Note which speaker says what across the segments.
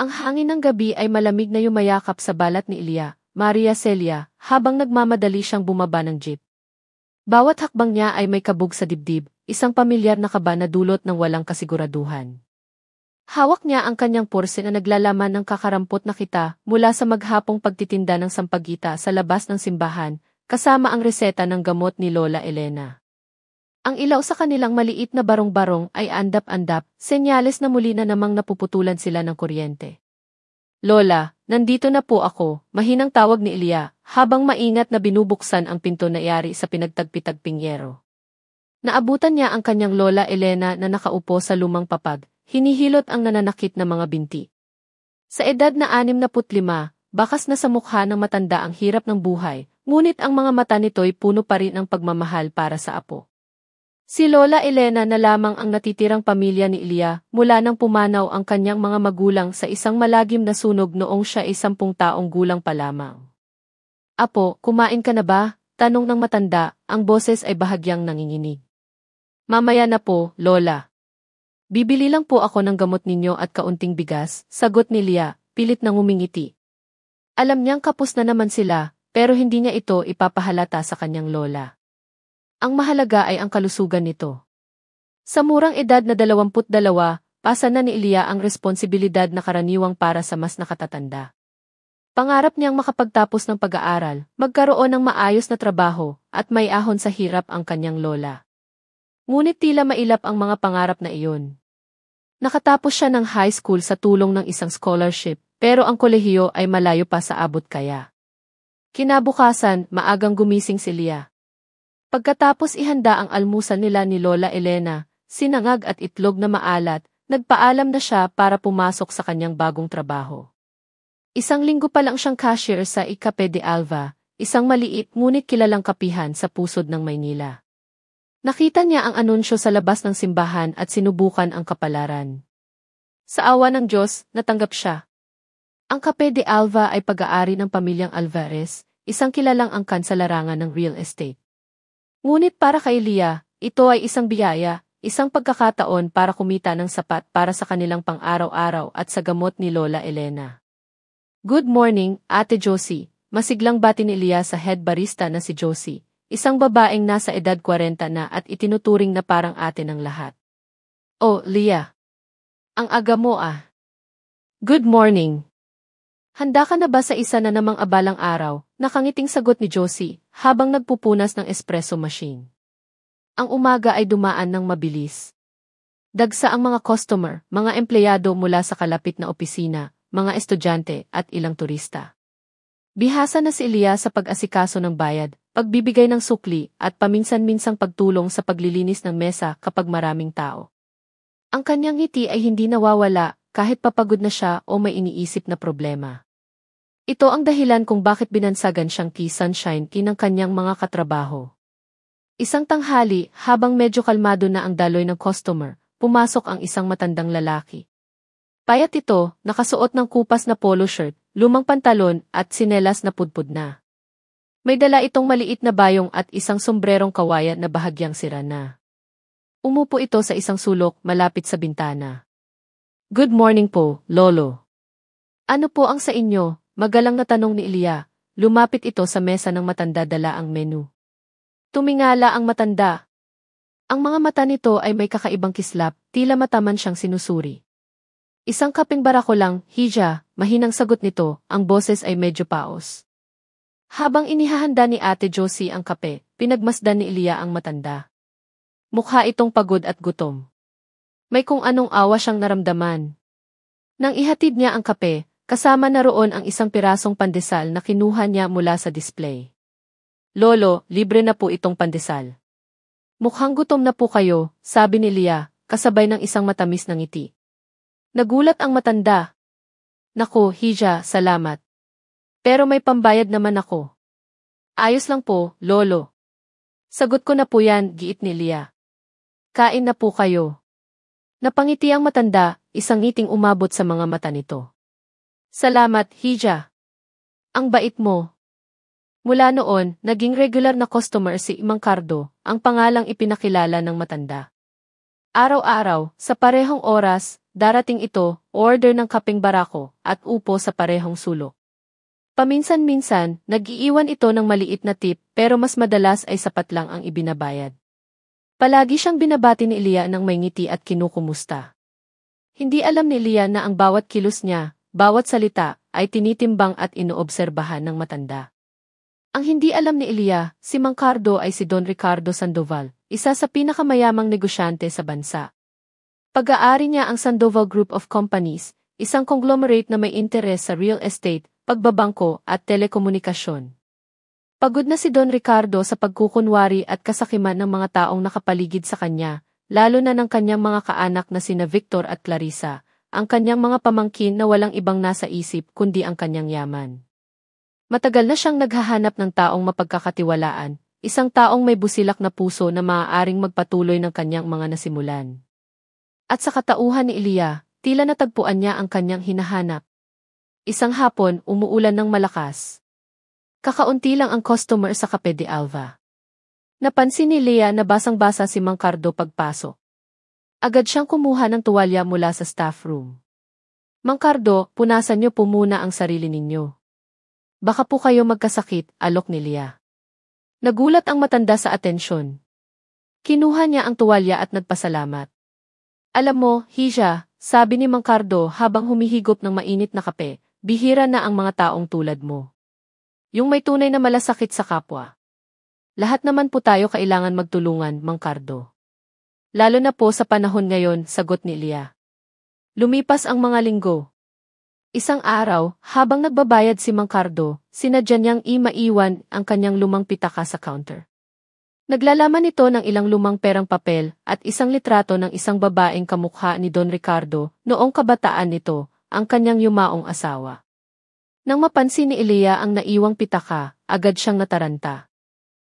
Speaker 1: Ang hangin ng gabi ay malamig na yumayakap sa balat ni Ilya, Maria Celia, habang nagmamadali siyang bumaba ng jeep. Bawat hakbang niya ay may kabog sa dibdib, isang pamilyar na kaba na dulot ng walang kasiguraduhan. Hawak niya ang kanyang purse na naglalaman ng kakarampot na kita mula sa maghapong pagtitinda ng sampagita sa labas ng simbahan, kasama ang reseta ng gamot ni Lola Elena. Ang ilaw sa kanilang maliit na barong-barong ay andap-andap, senyales na muli na namang napuputulan sila ng kuryente. Lola, nandito na po ako, mahinang tawag ni Ilya, habang maingat na binubuksan ang pinto na yari sa pinagtagpi-tagping yero. Naabutan niya ang kanyang Lola Elena na nakaupo sa lumang papag, hinihilot ang nananakit na mga binti. Sa edad na 65, bakas na sa mukha ng matanda ang hirap ng buhay, ngunit ang mga mata nito'y puno pa rin ng pagmamahal para sa apo. Si Lola Elena na lamang ang natitirang pamilya ni Ilya mula nang pumanaw ang kanyang mga magulang sa isang malagim na sunog noong siya ay 10 taong gulang pa lamang. Apo, kumain ka na ba? Tanong ng matanda, ang boses ay bahagyang nanginginig. Mamaya na po, Lola. Bibili lang po ako ng gamot ninyo at kaunting bigas, sagot ni Ilya, pilit na ngumingiti. Alam niyang kapos na naman sila, pero hindi niya ito ipapahalata sa kanyang lola. Ang mahalaga ay ang kalusugan nito. Sa murang edad na 22, pasa na ni Ilya ang responsibilidad na karaniwang para sa mas nakatatanda. Pangarap niyang makapagtapos ng pag-aaral, magkaroon ng maayos na trabaho, at may ahon sa hirap ang kanyang lola. Ngunit tila mailap ang mga pangarap na iyon. Nakatapos siya ng high school sa tulong ng isang scholarship, pero ang kolehiyo ay malayo pa sa abot kaya. Kinabukasan, maagang gumising si Ilya. Pagkatapos ihanda ang almusal nila ni Lola Elena, sinangag at itlog na maalat, nagpaalam na siya para pumasok sa kanyang bagong trabaho. Isang linggo pa lang siyang cashier sa Cafe de Alva, isang maliit ngunit kilalang kapihan sa pusod ng Maynila. Nakita niya ang anunsyo sa labas ng simbahan at sinubukan ang kapalaran. Sa awa ng Diyos, natanggap siya. Ang Cafe de Alva ay pag-aari ng pamilyang Alvarez, isang kilalang angkan sa larangan ng real estate. Ngunit para kay Ilya, ito ay isang biyaya, isang pagkakataon para kumita ng sapat para sa kanilang pang-araw-araw at sa gamot ni Lola Elena. Good morning, Ate Josie, masiglang bati ni Ilya sa head barista na si Josie, isang babaeng nasa edad 40 na at itinuturing na parang ate ng lahat. Oh, Lia. Ang aga mo ah. Good morning. Handa ka na ba sa isa na namang abalang araw? Nakangiting sagot ni Josie, habang nagpupunas ng espresso machine. Ang umaga ay dumaan ng mabilis. Dagsa ang mga customer, mga empleyado mula sa kalapit na opisina, mga estudyante at ilang turista. Bihasa na si Ilya sa pag-asikaso ng bayad, pagbibigay ng sukli at paminsan-minsang pagtulong sa paglilinis ng mesa kapag maraming tao. Ang kanyang ngiti ay hindi nawawala kahit papagod na siya o may iniisip na problema. Ito ang dahilan kung bakit binansagan siyang Key Sunshine Key ng kanyang mga katrabaho. Isang tanghali, habang medyo kalmado na ang daloy ng customer, pumasok ang isang matandang lalaki. Payat ito, nakasuot ng kupas na polo shirt, lumang pantalon at sinelas na pudpud na. May dala itong maliit na bayong at isang sombrerong kawayan na bahagyang sira na. Umupo ito sa isang sulok malapit sa bintana. Good morning po, Lolo. Ano po ang sa inyo? Magalang na tanong ni Ilya. Lumapit ito sa mesa ng matanda, dala ang menu. Tumingala ang matanda. Ang mga mata nito ay may kakaibang kislap, tila mataman siyang sinusuri. Isang kapeng barako lang, Hija, mahinang sagot nito, ang boses ay medyo paos. Habang inihahanda ni Ate Josie ang kape, pinagmasdan ni Ilya ang matanda. Mukha itong pagod at gutom. May kung anong awa siyang naramdaman. Nang ihatid niya ang kape, kasama na roon ang isang pirasong pandesal na kinuha niya mula sa display. Lolo, libre na po itong pandesal. Mukhang gutom na po kayo, sabi ni Ilya, kasabay ng isang matamis na ngiti. Nagulat ang matanda. Naku, Hija, salamat. Pero may pambayad naman ako. Ayos lang po, Lolo. Sagot ko na po yan, giit ni Ilya. Kain na po kayo. Napangiti ang matanda, isang ngiting umabot sa mga mata nito. Salamat, Hija. Ang bait mo. Mula noon, naging regular na customer si Mang Cardo, ang pangalang ipinakilala ng matanda. Araw-araw, sa parehong oras, darating ito, order ng kapeng barako, at upo sa parehong sulok. Paminsan-minsan, nag-iiwan ito ng maliit na tip pero mas madalas ay sapat lang ang ibinabayad. Palagi siyang binabati ni Elia ng may ngiti at kinukumusta. Hindi alam ni Elia na ang bawat kilos niya, bawat salita, ay tinitimbang at inoobserbahan ng matanda. Ang hindi alam ni Elia, si Mang Cardo ay si Don Ricardo Sandoval, isa sa pinakamayamang negosyante sa bansa. Pag-aari niya ang Sandoval Group of Companies, isang conglomerate na may interes sa real estate, pagbabangko at telekomunikasyon. Pagod na si Don Ricardo sa pagkukunwari at kasakiman ng mga taong nakapaligid sa kanya, lalo na ng kanyang mga kaanak na sina Victor at Clarissa, ang kanyang mga pamangkin na walang ibang nasa isip kundi ang kanyang yaman. Matagal na siyang naghahanap ng taong mapagkakatiwalaan, isang taong may busilak na puso na maaaring magpatuloy ng kanyang mga nasimulan. At sa katauhan ni Elia, tila natagpuan niya ang kanyang hinahanap. Isang hapon, umuulan ng malakas. Kakaunti lang ang customer sa Cafe de Alva. Napansin ni Elia na basang-basa si Mang Cardo pagpasok. Agad siyang kumuha ng tuwalya mula sa staff room. Mang Cardo, punasan niyo po muna ang sarili ninyo. Baka po kayo magkasakit, alok ni Elia. Nagulat ang matanda sa atensyon. Kinuha niya ang tuwalya at nagpasalamat. Alam mo, Hija, sabi ni Mang Cardo habang humihigop ng mainit na kape, bihira na ang mga taong tulad mo. Yung may tunay na malasakit sa kapwa. Lahat naman po tayo kailangan magtulungan, Mang Cardo. Lalo na po sa panahon ngayon, sagot ni Elia. Lumipas ang mga linggo. Isang araw, habang nagbabayad si Mang Cardo, sinadya niyang maiwan ang kanyang lumang pitaka sa counter. Naglalaman ito ng ilang lumang perang papel at isang litrato ng isang babaeng kamukha ni Don Ricardo noong kabataan nito, ang kanyang yumaong asawa. Nang mapansin ni Elia ang naiwang pitaka, agad siyang nataranta.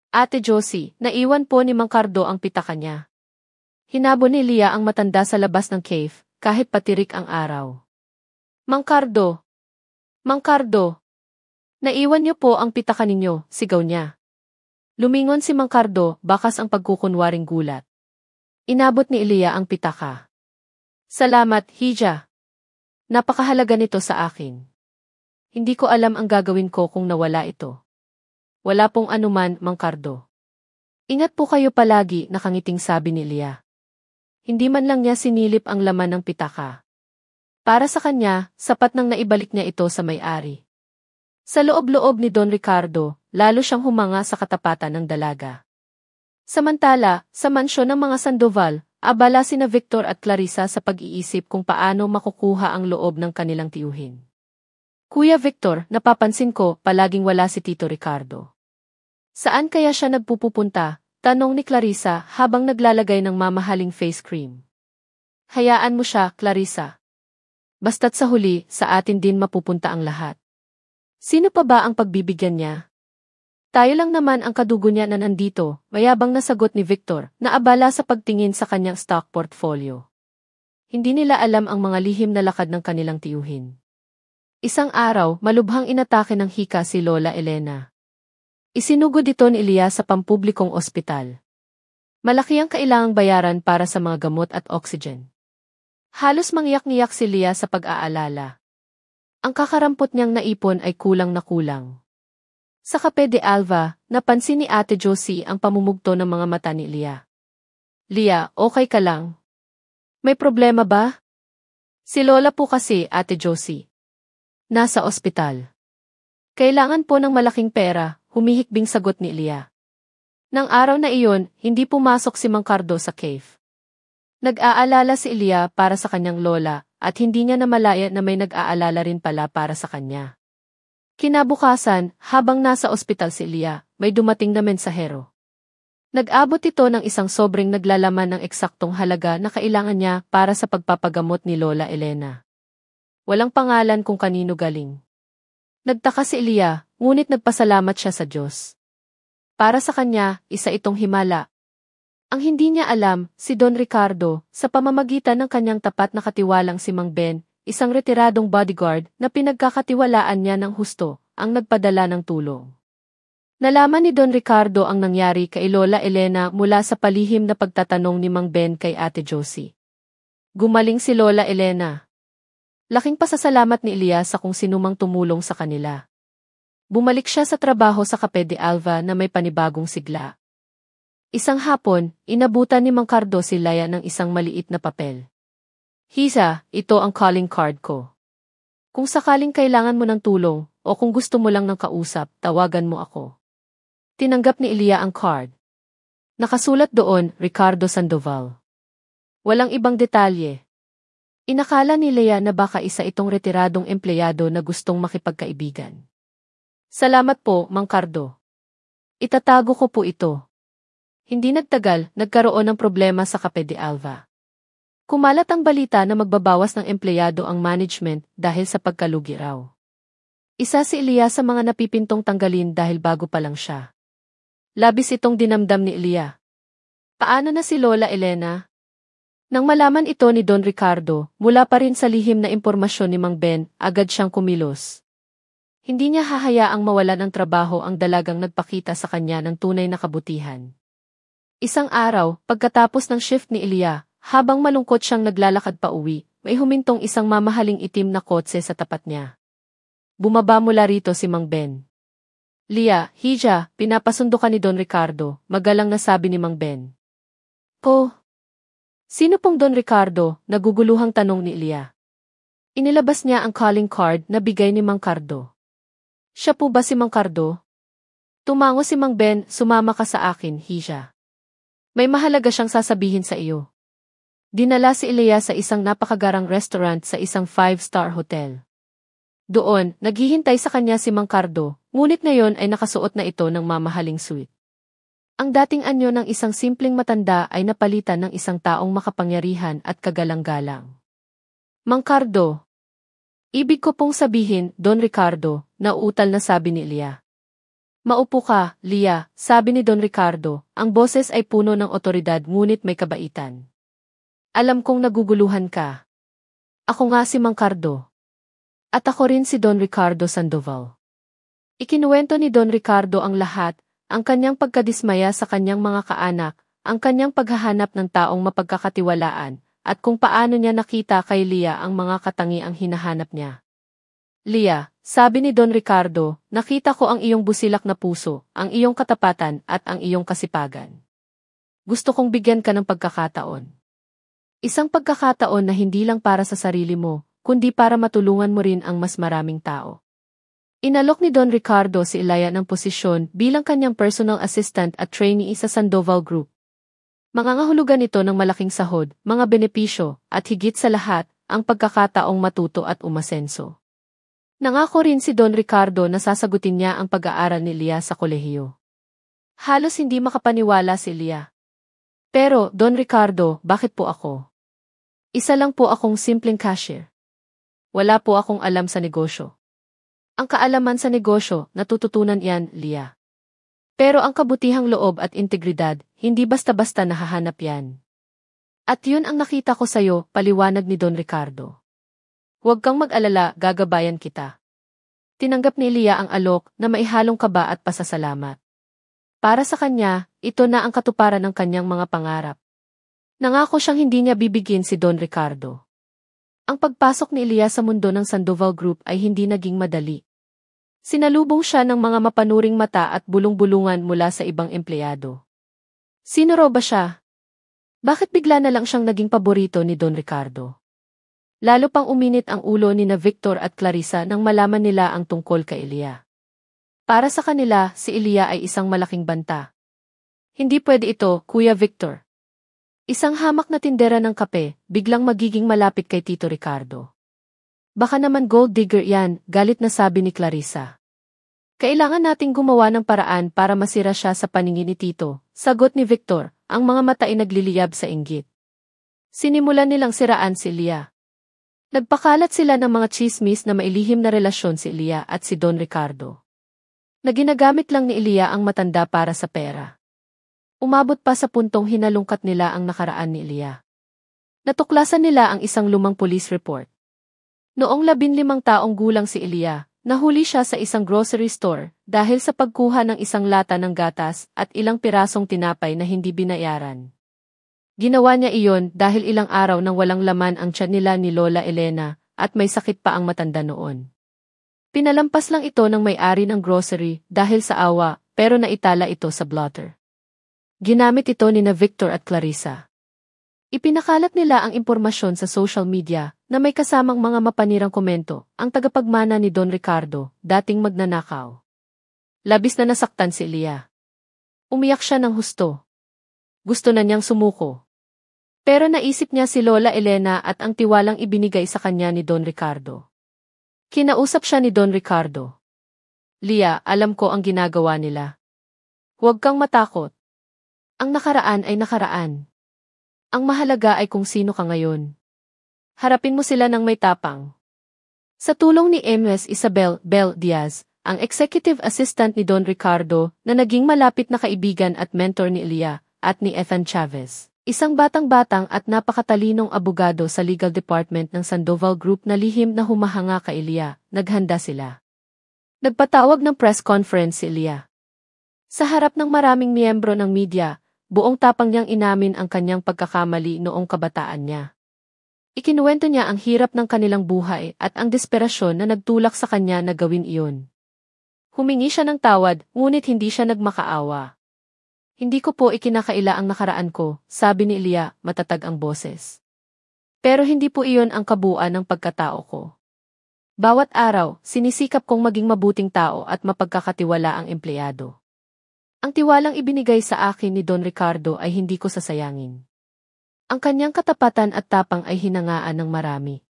Speaker 1: Ate Josie, naiwan po ni Mang Cardo ang pitaka niya. Hinabol ni Elia ang matanda sa labas ng cave, kahit patirik ang araw. Mang Cardo! Mang Cardo! Naiwan niyo po ang pitaka ninyo, sigaw niya. Lumingon si Mang Cardo, bakas ang pagkukunwaring gulat. Inabot ni Elia ang pitaka. Salamat, Hija. Napakahalaga nito sa akin. Hindi ko alam ang gagawin ko kung nawala ito. Wala pong anuman, Mang Cardo. Ingat po kayo palagi, nakangiting sabi ni Elia. Hindi man lang niya sinilip ang laman ng pitaka. Para sa kanya, sapat nang naibalik niya ito sa may-ari. Sa loob-loob ni Don Ricardo, lalo siyang humanga sa katapatan ng dalaga. Samantala, sa mansyon ng mga Sandoval, abala sina Victor at Clarissa sa pag-iisip kung paano makukuha ang loob ng kanilang tiyuhin. Kuya Victor, napapansin ko, palaging wala si Tito Ricardo. Saan kaya siya nagpupunta? Tanong ni Clarissa habang naglalagay ng mamahaling face cream. Hayaan mo siya, Clarissa. Basta't sa huli, sa atin din mapupunta ang lahat. Sino pa ba ang pagbibigyan niya? Tayo lang naman ang kadugo niya na nandito, mayabang na sagot ni Victor, na abala sa pagtingin sa kanyang stock portfolio. Hindi nila alam ang mga lihim na lakad ng kanilang tiyuhin. Isang araw, malubhang inatake ng hika si Lola Elena. Isinugod ito ni Elia sa pampublikong ospital. Malaki ang kailangang bayaran para sa mga gamot at oxygen. Halos mangyak-ngiyak si Elia sa pag-aalala. Ang kakarampot niyang naipon ay kulang na kulang. Sa Cafe de Alva, napansin ni Ate Josie ang pamumugto ng mga mata ni Elia. Lia, okay ka lang? May problema ba? Si Lola po kasi, Ate Josie. Nasa ospital. Kailangan po ng malaking pera, humihikbing sagot ni Elia. Nang araw na iyon, hindi pumasok si Mang Cardo sa cave. Nag-aalala si Elia para sa kanyang lola, at hindi niya namalaya na may nag-aalala rin pala para sa kanya. Kinabukasan, habang nasa ospital si Elia, may dumating na mensahero. Nag-abot ito ng isang sobrang naglalaman ng eksaktong halaga na kailangan niya para sa pagpapagamot ni Lola Elena. Walang pangalan kung kanino galing. Nagtaka si Elia, ngunit nagpasalamat siya sa Diyos. Para sa kanya, isa itong himala. Ang hindi niya alam, si Don Ricardo, sa pamamagitan ng kanyang tapat na katiwalang si Mang Ben, isang retiradong bodyguard na pinagkakatiwalaan niya ng husto, ang nagpadala ng tulong. Nalaman ni Don Ricardo ang nangyari kay Lola Elena mula sa palihim na pagtatanong ni Mang Ben kay Ate Josie. Gumaling si Lola Elena. Laking pasasalamat ni Elias sa kung sinumang tumulong sa kanila. Bumalik siya sa trabaho sa Cafe de Alva na may panibagong sigla. Isang hapon, inabutan ni Mang Cardo si Laya ng isang maliit na papel. Hisa, ito ang calling card ko. Kung sakaling kailangan mo ng tulong, o kung gusto mo lang ng kausap, tawagan mo ako. Tinanggap ni Elia ang card. Nakasulat doon, Ricardo Sandoval. Walang ibang detalye. Inakala ni Lea na baka isa itong retiradong empleyado na gustong makipagkaibigan. Salamat po, Mang Cardo. Itatago ko po ito. Hindi nagtagal, nagkaroon ng problema sa Cafe de Alva. Kumalat ang balita na magbabawas ng empleyado ang management dahil sa pagkalugi raw. Isa si Elia sa mga napipintong tanggalin dahil bago pa lang siya. Labis itong dinamdam ni Elia. Paano na si Lola Elena? Nang malaman ito ni Don Ricardo, mula pa rin sa lihim na impormasyon ni Mang Ben, agad siyang kumilos. Hindi niya hahayaang mawalan ng trabaho ang dalagang nagpakita sa kanya ng tunay na kabutihan. Isang araw, pagkatapos ng shift ni Elia, habang malungkot siyang naglalakad pa uwi, may humintong isang mamahaling itim na kotse sa tapat niya. Bumaba mula rito si Mang Ben. Lia, Hija, pinapasundo ka ni Don Ricardo, magalang nasabi ni Mang Ben. Po. Sino pong Don Ricardo? Naguguluhang tanong ni Lia. Inilabas niya ang calling card na bigay ni Mang Cardo. Siya po ba si Mang Cardo? Tumango si Mang Ben, sumama ka sa akin, Hija. May mahalaga siyang sasabihin sa iyo. Dinala si Elia sa isang napakagarang restaurant sa isang 5-star hotel. Doon, naghihintay sa kanya si Mang Cardo, ngunit ngayon ay nakasuot na ito ng mamahaling suit. Ang dating anyo ng isang simpleng matanda ay napalitan ng isang taong makapangyarihan at kagalang-galang. Mang Cardo. Ibig ko pong sabihin, Don Ricardo, nauutal na sabi ni Lia. Maupo ka, Lia, sabi ni Don Ricardo, ang boses ay puno ng otoridad ngunit may kabaitan. Alam kong naguguluhan ka. Ako nga si Mang Cardo. At ako rin si Don Ricardo Sandoval. Ikinuwento ni Don Ricardo ang lahat, ang kanyang pagkadismaya sa kanyang mga kaanak, ang kanyang paghahanap ng taong mapagkakatiwalaan, at kung paano niya nakita kay Lia ang mga katangiang hinahanap niya. Lia, sabi ni Don Ricardo, nakita ko ang iyong busilak na puso, ang iyong katapatan at ang iyong kasipagan. Gusto kong bigyan ka ng pagkakataon. Isang pagkakataon na hindi lang para sa sarili mo, kundi para matulungan mo rin ang mas maraming tao. Inalok ni Don Ricardo si Elia ng posisyon bilang kanyang personal assistant at trainee sa Sandoval Group. Mangangahulugan ito ng malaking sahod, mga benepisyo, at higit sa lahat, ang pagkakataong matuto at umasenso. Nangako rin si Don Ricardo na sasagutin niya ang pag-aaral ni Lia sa kolehiyo. Halos hindi makapaniwala si Lia. Pero, Don Ricardo, bakit po ako? Isa lang po akong simpleng cashier. Wala po akong alam sa negosyo. Ang kaalaman sa negosyo, natututunan yan, Lia. Pero ang kabutihang loob at integridad, hindi basta-basta nahahanap yan. At yun ang nakita ko sa'yo, paliwanag ni Don Ricardo. Huwag kang mag-alala, gagabayan kita. Tinanggap ni Lia ang alok na maihalong kaba at pasasalamat. Para sa kanya, ito na ang katuparan ng kanyang mga pangarap. Nangako siyang hindi niya bibigyan si Don Ricardo. Ang pagpasok ni Elia sa mundo ng Sandoval Group ay hindi naging madali. Sinalubong siya ng mga mapanuring mata at bulong-bulungan mula sa ibang empleyado. Sino raw ba siya? Bakit bigla na lang siyang naging paborito ni Don Ricardo? Lalo pang uminit ang ulo ni na Victor at Clarissa nang malaman nila ang tungkol kay Elia. Para sa kanila, si Elia ay isang malaking banta. Hindi pwede ito, Kuya Victor. Isang hamak na tindera ng kape, biglang magiging malapit kay Tito Ricardo. Baka naman gold digger yan, galit na sabi ni Clarissa. Kailangan nating gumawa ng paraan para masira siya sa paningin ni Tito, sagot ni Victor, ang mga mata ay nagliliyab sa inggit. Sinimulan nilang siraan si Lia. Nagpakalat sila ng mga chismis na mailihim na relasyon si Elia at si Don Ricardo. Na ginagamit lang ni Elia ang matanda para sa pera. Umabot pa sa puntong hinalungkat nila ang nakaraan ni Elia. Natuklasan nila ang isang lumang police report. Noong 15 taong gulang si Elia, nahuli siya sa isang grocery store dahil sa pagkuha ng isang lata ng gatas at ilang pirasong tinapay na hindi binayaran. Ginawa niya iyon dahil ilang araw nang walang laman ang tiyan nila ni Lola Elena at may sakit pa ang matanda noon. Pinalampas lang ito ng may-ari ng grocery dahil sa awa pero naitala ito sa blotter. Ginamit ito ni Victor at Clarissa. Ipinakalat nila ang impormasyon sa social media na may kasamang mga mapanirang komento ang tagapagmana ni Don Ricardo, dating magnanakaw. Labis na nasaktan si Elia. Umiyak siya ng husto. Gusto na niyang sumuko. Pero naisip niya si Lola Elena at ang tiwalang ibinigay sa kanya ni Don Ricardo. Kinausap siya ni Don Ricardo. Lia, alam ko ang ginagawa nila. Huwag kang matakot. Ang nakaraan ay nakaraan. Ang mahalaga ay kung sino ka ngayon. Harapin mo sila ng may tapang. Sa tulong ni Ms. Isabel Bel Diaz, ang executive assistant ni Don Ricardo na naging malapit na kaibigan at mentor ni Elia at ni Ethan Chavez. Isang batang-batang at napakatalinong abogado sa legal department ng Sandoval Group na lihim na humahanga kay Elia, naghanda sila. Nagpatawag ng press conference si Elia. Sa harap ng maraming miyembro ng media, buong tapang niyang inamin ang kanyang pagkakamali noong kabataan niya. Ikinuwento niya ang hirap ng kanilang buhay at ang desperasyon na nagtulak sa kanya na gawin iyon. Humingi siya ng tawad, ngunit hindi siya nagmakaawa. Hindi ko po ikinakaila ang nakaraan ko, sabi ni Elia, matatag ang boses. Pero hindi po iyon ang kabuuan ng pagkatao ko. Bawat araw, sinisikap kong maging mabuting tao at mapagkakatiwala ang empleyado. Ang tiwalang ibinigay sa akin ni Don Ricardo ay hindi ko sasayangin. Ang kanyang katapatan at tapang ay hinangaan ng marami.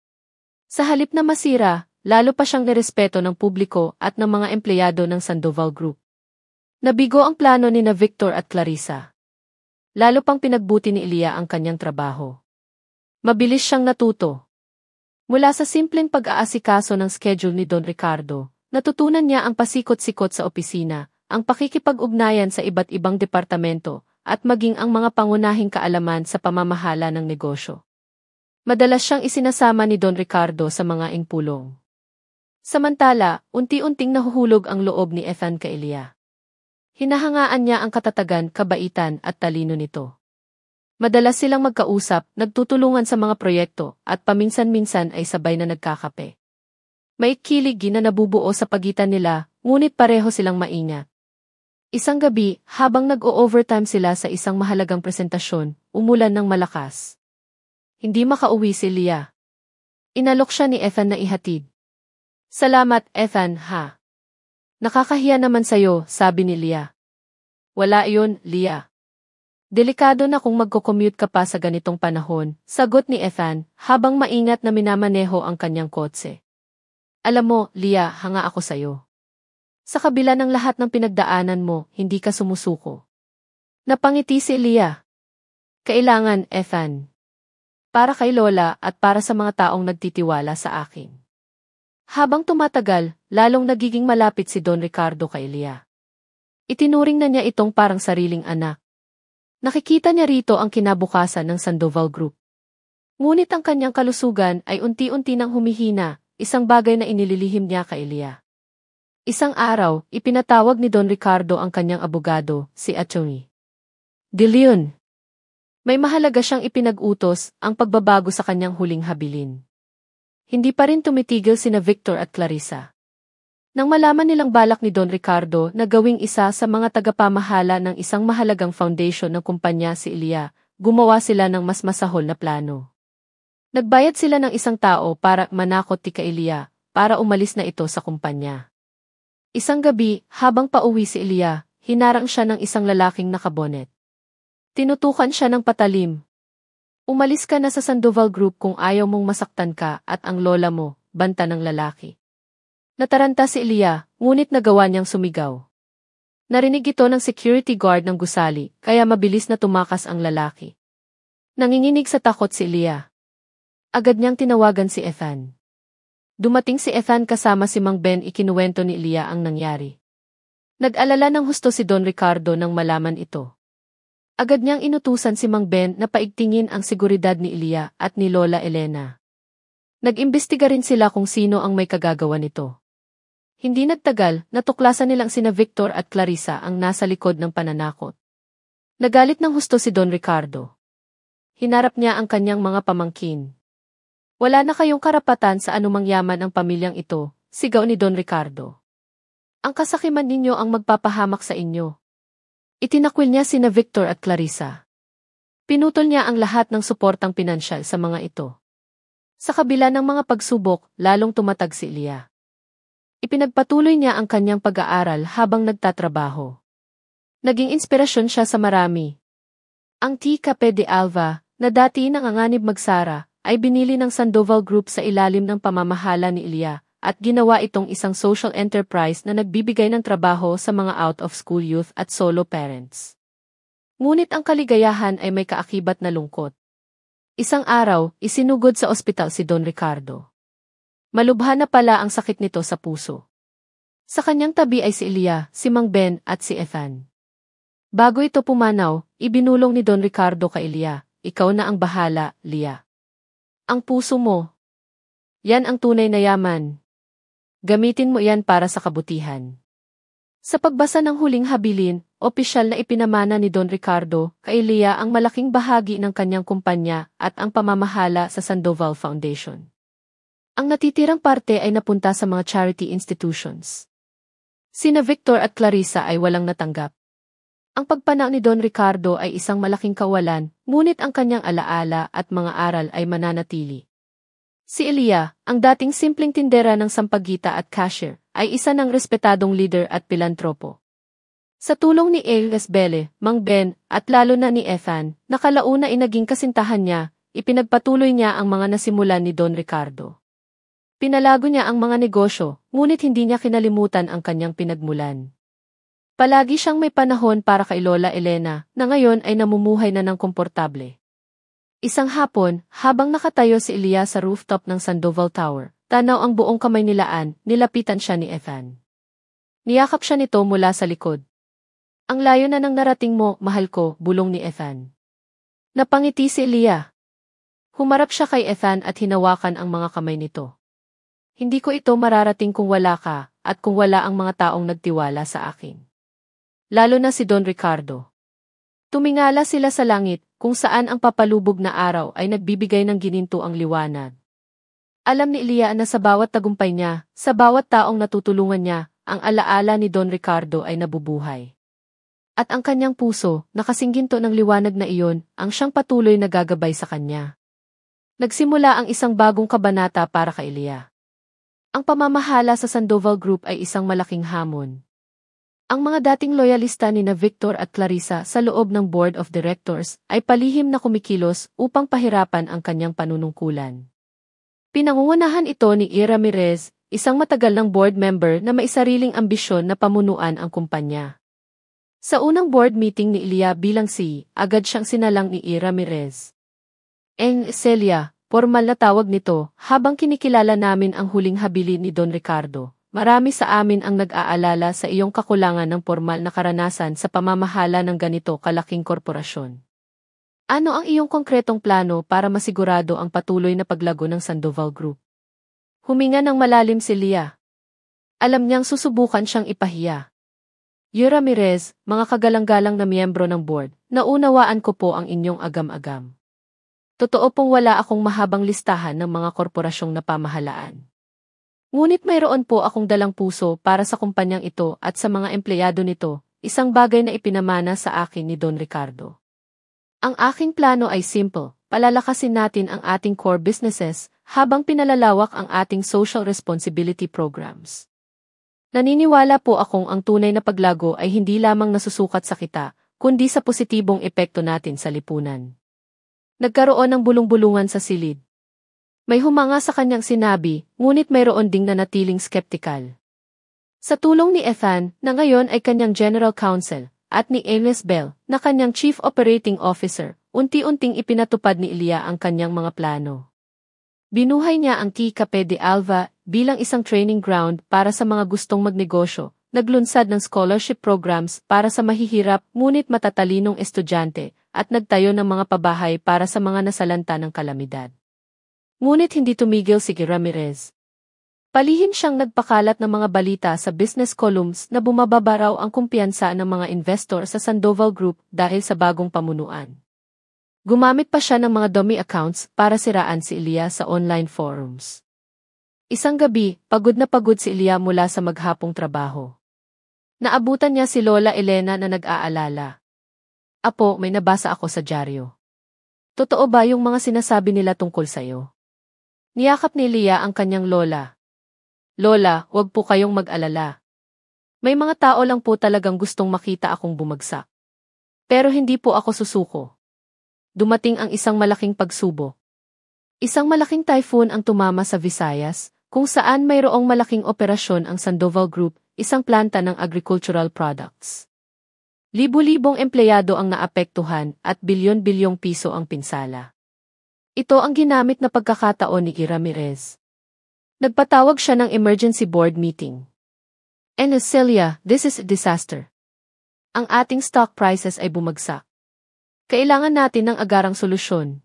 Speaker 1: Sa halip na masira, lalo pa siyang nirespeto ng publiko at ng mga empleyado ng Sandoval Group. Nabigo ang plano ni Victor at Clarissa. Lalo pang pinagbuti ni Elia ang kanyang trabaho. Mabilis siyang natuto. Mula sa simpleng pag-aasikaso ng schedule ni Don Ricardo, natutunan niya ang pasikot-sikot sa opisina, ang pakikipag-ugnayan sa iba't ibang departamento, at maging ang mga pangunahing kaalaman sa pamamahala ng negosyo. Madalas siyang isinasama ni Don Ricardo sa mga ingpulong. Samantala, unti-unting nahuhulog ang loob ni Ethan kay Elia. Hinahangaan niya ang katatagan, kabaitan at talino nito. Madalas silang magkausap, nagtutulungan sa mga proyekto, at paminsan-minsan ay sabay na nagkakape. May kilig na nabubuo sa pagitan nila, ngunit pareho silang maingat. Isang gabi, habang nag-o-overtime sila sa isang mahalagang presentasyon, umulan ng malakas. Hindi makauwi si Elia. Inalok siya ni Ethan na ihatid. Salamat, Ethan, ha? Nakakahiya naman sa'yo, sabi ni Elia. Wala iyon, Elia. Delikado na kung magko-commute ka pa sa ganitong panahon, sagot ni Ethan, habang maingat na minamaneho ang kanyang kotse. Alam mo, Elia, hanga ako sa'yo. Sa kabila ng lahat ng pinagdaanan mo, hindi ka sumusuko. Napangiti si Elia. Kailangan, Ethan. Para kay Lola at para sa mga taong nagtitiwala sa akin. Habang tumatagal, lalong nagiging malapit si Don Ricardo kay Elia. Itinuring na niya itong parang sariling anak. Nakikita niya rito ang kinabukasan ng Sandoval Group. Ngunit ang kanyang kalusugan ay unti-unti nang humihina, isang bagay na inililihim niya kay Elia. Isang araw, ipinatawag ni Don Ricardo ang kanyang abogado, si Atty. De Leon. May mahalaga siyang ipinag-utos, ang pagbabago sa kanyang huling habilin. Hindi pa rin tumitigil sina Victor at Clarissa. Nang malaman nilang balak ni Don Ricardo na gawing isa sa mga tagapamahala ng isang mahalagang foundation ng kumpanya si Elia, gumawa sila ng mas masahol na plano. Nagbayad sila ng isang tao para manakot kay Elia, para umalis na ito sa kumpanya. Isang gabi, habang pauwi si Elia, hinarang siya ng isang lalaking nakabonet. Tinutukan siya ng patalim. Umalis ka na sa Sandoval Group kung ayaw mong masaktan ka at ang lola mo, banta ng lalaki. Nataranta si Elia, ngunit nagawa niyang sumigaw. Narinig ito ng security guard ng gusali, kaya mabilis na tumakas ang lalaki. Nanginginig sa takot si Elia. Agad niyang tinawagan si Ethan. Dumating si Ethan kasama si Mang Ben, ikinuwento ni Elia ang nangyari. Nag-alala ng husto si Don Ricardo nang malaman ito. Agad niyang inutusan si Mang Ben na paigtingin ang seguridad ni Elia at ni Lola Elena. Nag-imbestiga rin sila kung sino ang may kagagawa nito. Hindi nagtagal, natuklasan nilang sina Victor at Clarissa ang nasa likod ng pananakot. Nagalit ng husto si Don Ricardo. Hinarap niya ang kanyang mga pamangkin. Wala na kayong karapatan sa anumang yaman ang pamilyang ito, sigaw ni Don Ricardo. Ang kasakiman ninyo ang magpapahamak sa inyo. Itinakwil niya sina Victor at Clarissa. Pinutol niya ang lahat ng suportang pinansyal sa mga ito. Sa kabila ng mga pagsubok, lalong tumatag si Ilya. Ipinagpatuloy niya ang kanyang pag-aaral habang nagtatrabaho. Naging inspirasyon siya sa marami. Ang T. Cape de Alva, na dati nanganganib magsara, ay binili ng Sandoval Group sa ilalim ng pamamahala ni Ilya, at ginawa itong isang social enterprise na nagbibigay ng trabaho sa mga out-of-school youth at solo parents. Ngunit ang kaligayahan ay may kaakibat na lungkot. Isang araw, isinugod sa ospital si Don Ricardo. Malubha na pala ang sakit nito sa puso. Sa kanyang tabi ay si Ilya, si Mang Ben at si Ethan. Bago ito pumanaw, ibinulong ni Don Ricardo kay Ilya, ikaw na ang bahala, Lia. Ang puso mo. Yan ang tunay na yaman. Gamitin mo yan para sa kabutihan. Sa pagbasa ng huling habilin, opisyal na ipinamana ni Don Ricardo kay Lia ang malaking bahagi ng kanyang kumpanya at ang pamamahala sa Sandoval Foundation. Ang natitirang parte ay napunta sa mga charity institutions. Sina Victor at Clarissa ay walang natanggap. Ang pagpanaw ni Don Ricardo ay isang malaking kawalan, ngunit ang kanyang alaala at mga aral ay mananatili. Si Ilya, ang dating simpleng tindera ng sampagita at cashier, ay isa ng respetadong leader at pilantropo. Sa tulong ni Elias Bele, Mang Ben, at lalo na ni Ethan, na kalauna ay naging kasintahan niya, ipinagpatuloy niya ang mga nasimulan ni Don Ricardo. Pinalago niya ang mga negosyo, ngunit hindi niya kinalimutan ang kanyang pinagmulan. Palagi siyang may panahon para kay Lola Elena, na ngayon ay namumuhay na ng komportable. Isang hapon, habang nakatayo si Ilya sa rooftop ng Sandoval Tower, tanaw ang buong kamay nilaan, nilapitan siya ni Ethan. Niyakap siya nito mula sa likod. Ang layo na ng narating mo, mahal ko, bulong ni Ethan. Napangiti si Ilya. Humarap siya kay Ethan at hinawakan ang mga kamay nito. Hindi ko ito mararating kung wala ka, at kung wala ang mga taong nagtiwala sa akin. Lalo na si Don Ricardo. Tumingala sila sa langit, kung saan ang papalubog na araw ay nagbibigay ng gininto ang liwanag. Alam ni Ilya na sa bawat tagumpay niya, sa bawat taong natutulungan niya, ang alaala ni Don Ricardo ay nabubuhay. At ang kanyang puso, nakasingginto ng liwanag na iyon, ang siyang patuloy na gagabay sa kanya. Nagsimula ang isang bagong kabanata para kay Ilya. Ang pamamahala sa Sandoval Group ay isang malaking hamon. Ang mga dating loyalista ni na Victor at Clarissa sa loob ng Board of Directors ay palihim na kumikilos upang pahirapan ang kanyang panunungkulan. Pinangungunahan ito ni E. Ramirez, isang matagal ng board member na may sariling ambisyon na pamunuan ang kumpanya. Sa unang board meeting ni Ilya bilang CEO, agad siyang sinalang ni E. Ramirez. Celia, formal na tawag nito, habang kinikilala namin ang huling habilin ni Don Ricardo. Marami sa amin ang nag-aalala sa iyong kakulangan ng formal na karanasan sa pamamahala ng ganito kalaking korporasyon. Ano ang iyong konkretong plano para masigurado ang patuloy na paglago ng Sandoval Group? Huminga ng malalim si Lia. Alam niyang susubukan siyang ipahiya. E. Ramirez, mga kagalang-galang na miyembro ng board, naunawaan ko po ang inyong agam-agam. Totoo pong wala akong mahabang listahan ng mga korporasyong napamahalaan. Ngunit mayroon po akong dalang puso para sa kumpanyang ito at sa mga empleyado nito, isang bagay na ipinamana sa akin ni Don Ricardo. Ang aking plano ay simple, palalakasin natin ang ating core businesses habang pinalalawak ang ating social responsibility programs. Naniniwala po akong ang tunay na paglago ay hindi lamang nasusukat sa kita, kundi sa positibong epekto natin sa lipunan. Nagkaroon ng bulong-bulungan sa silid. May humanga sa kanyang sinabi, ngunit mayroon ding nanatiling skeptikal. Sa tulong ni Ethan, na ngayon ay kanyang General Counsel, at ni Elias Bell, na kanyang Chief Operating Officer, unti-unting ipinatupad ni Ilya ang kanyang mga plano. Binuhay niya ang T. Cape de Alva bilang isang training ground para sa mga gustong magnegosyo, naglunsad ng scholarship programs para sa mahihirap ngunit matatalinong estudyante, at nagtayo ng mga pabahay para sa mga nasalanta ng kalamidad. Ngunit hindi tumigil si Ramirez. Palihim siyang nagpakalat ng mga balita sa business columns na bumababa raw ang kumpiyansa ng mga investor sa Sandoval Group dahil sa bagong pamunuan. Gumamit pa siya ng mga dummy accounts para siraan si Ilya sa online forums. Isang gabi, pagod na pagod si Ilya mula sa maghapong trabaho. Naabutan niya si Lola Elena na nag-aalala. Apo, may nabasa ako sa dyaryo. Totoo ba yung mga sinasabi nila tungkol sa'yo? Niyakap ni Ilya ang kanyang lola. Lola, wag po kayong mag-alala. May mga tao lang po talagang gustong makita akong bumagsak. Pero hindi po ako susuko. Dumating ang isang malaking pagsubok. Isang malaking typhoon ang tumama sa Visayas, kung saan mayroong malaking operasyon ang Sandoval Group, isang planta ng agricultural products. Libu-libong empleyado ang naapektuhan at bilyon-bilyong piso ang pinsala. Ito ang ginamit na pagkakataon ni Ramirez. Nagpatawag siya ng emergency board meeting. And Celia, this is a disaster. Ang ating stock prices ay bumagsak. Kailangan natin ng agarang solusyon.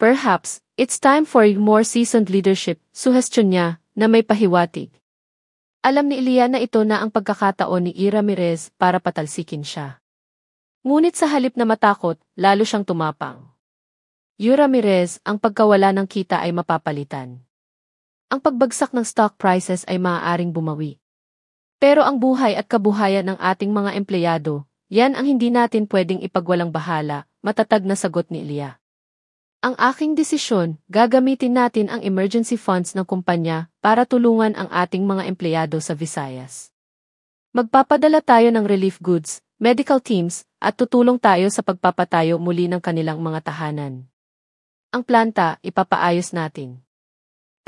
Speaker 1: Perhaps, it's time for more seasoned leadership, suhestyon niya, na may pahiwatig. Alam ni Ilya na ito na ang pagkakataon ni Ramirez para patalsikin siya. Ngunit sa halip na matakot, lalo siyang tumapang. Ramirez, ang pagkawala ng kita ay mapapalitan. Ang pagbagsak ng stock prices ay maaaring bumawi. Pero ang buhay at kabuhayan ng ating mga empleyado, yan ang hindi natin pwedeng ipagwalang bahala, matatag na sagot ni Ilya. Ang aking desisyon, gagamitin natin ang emergency funds ng kumpanya para tulungan ang ating mga empleyado sa Visayas. Magpapadala tayo ng relief goods, medical teams, at tutulong tayo sa pagpapatayo muli ng kanilang mga tahanan. Ang planta, ipapaayos natin.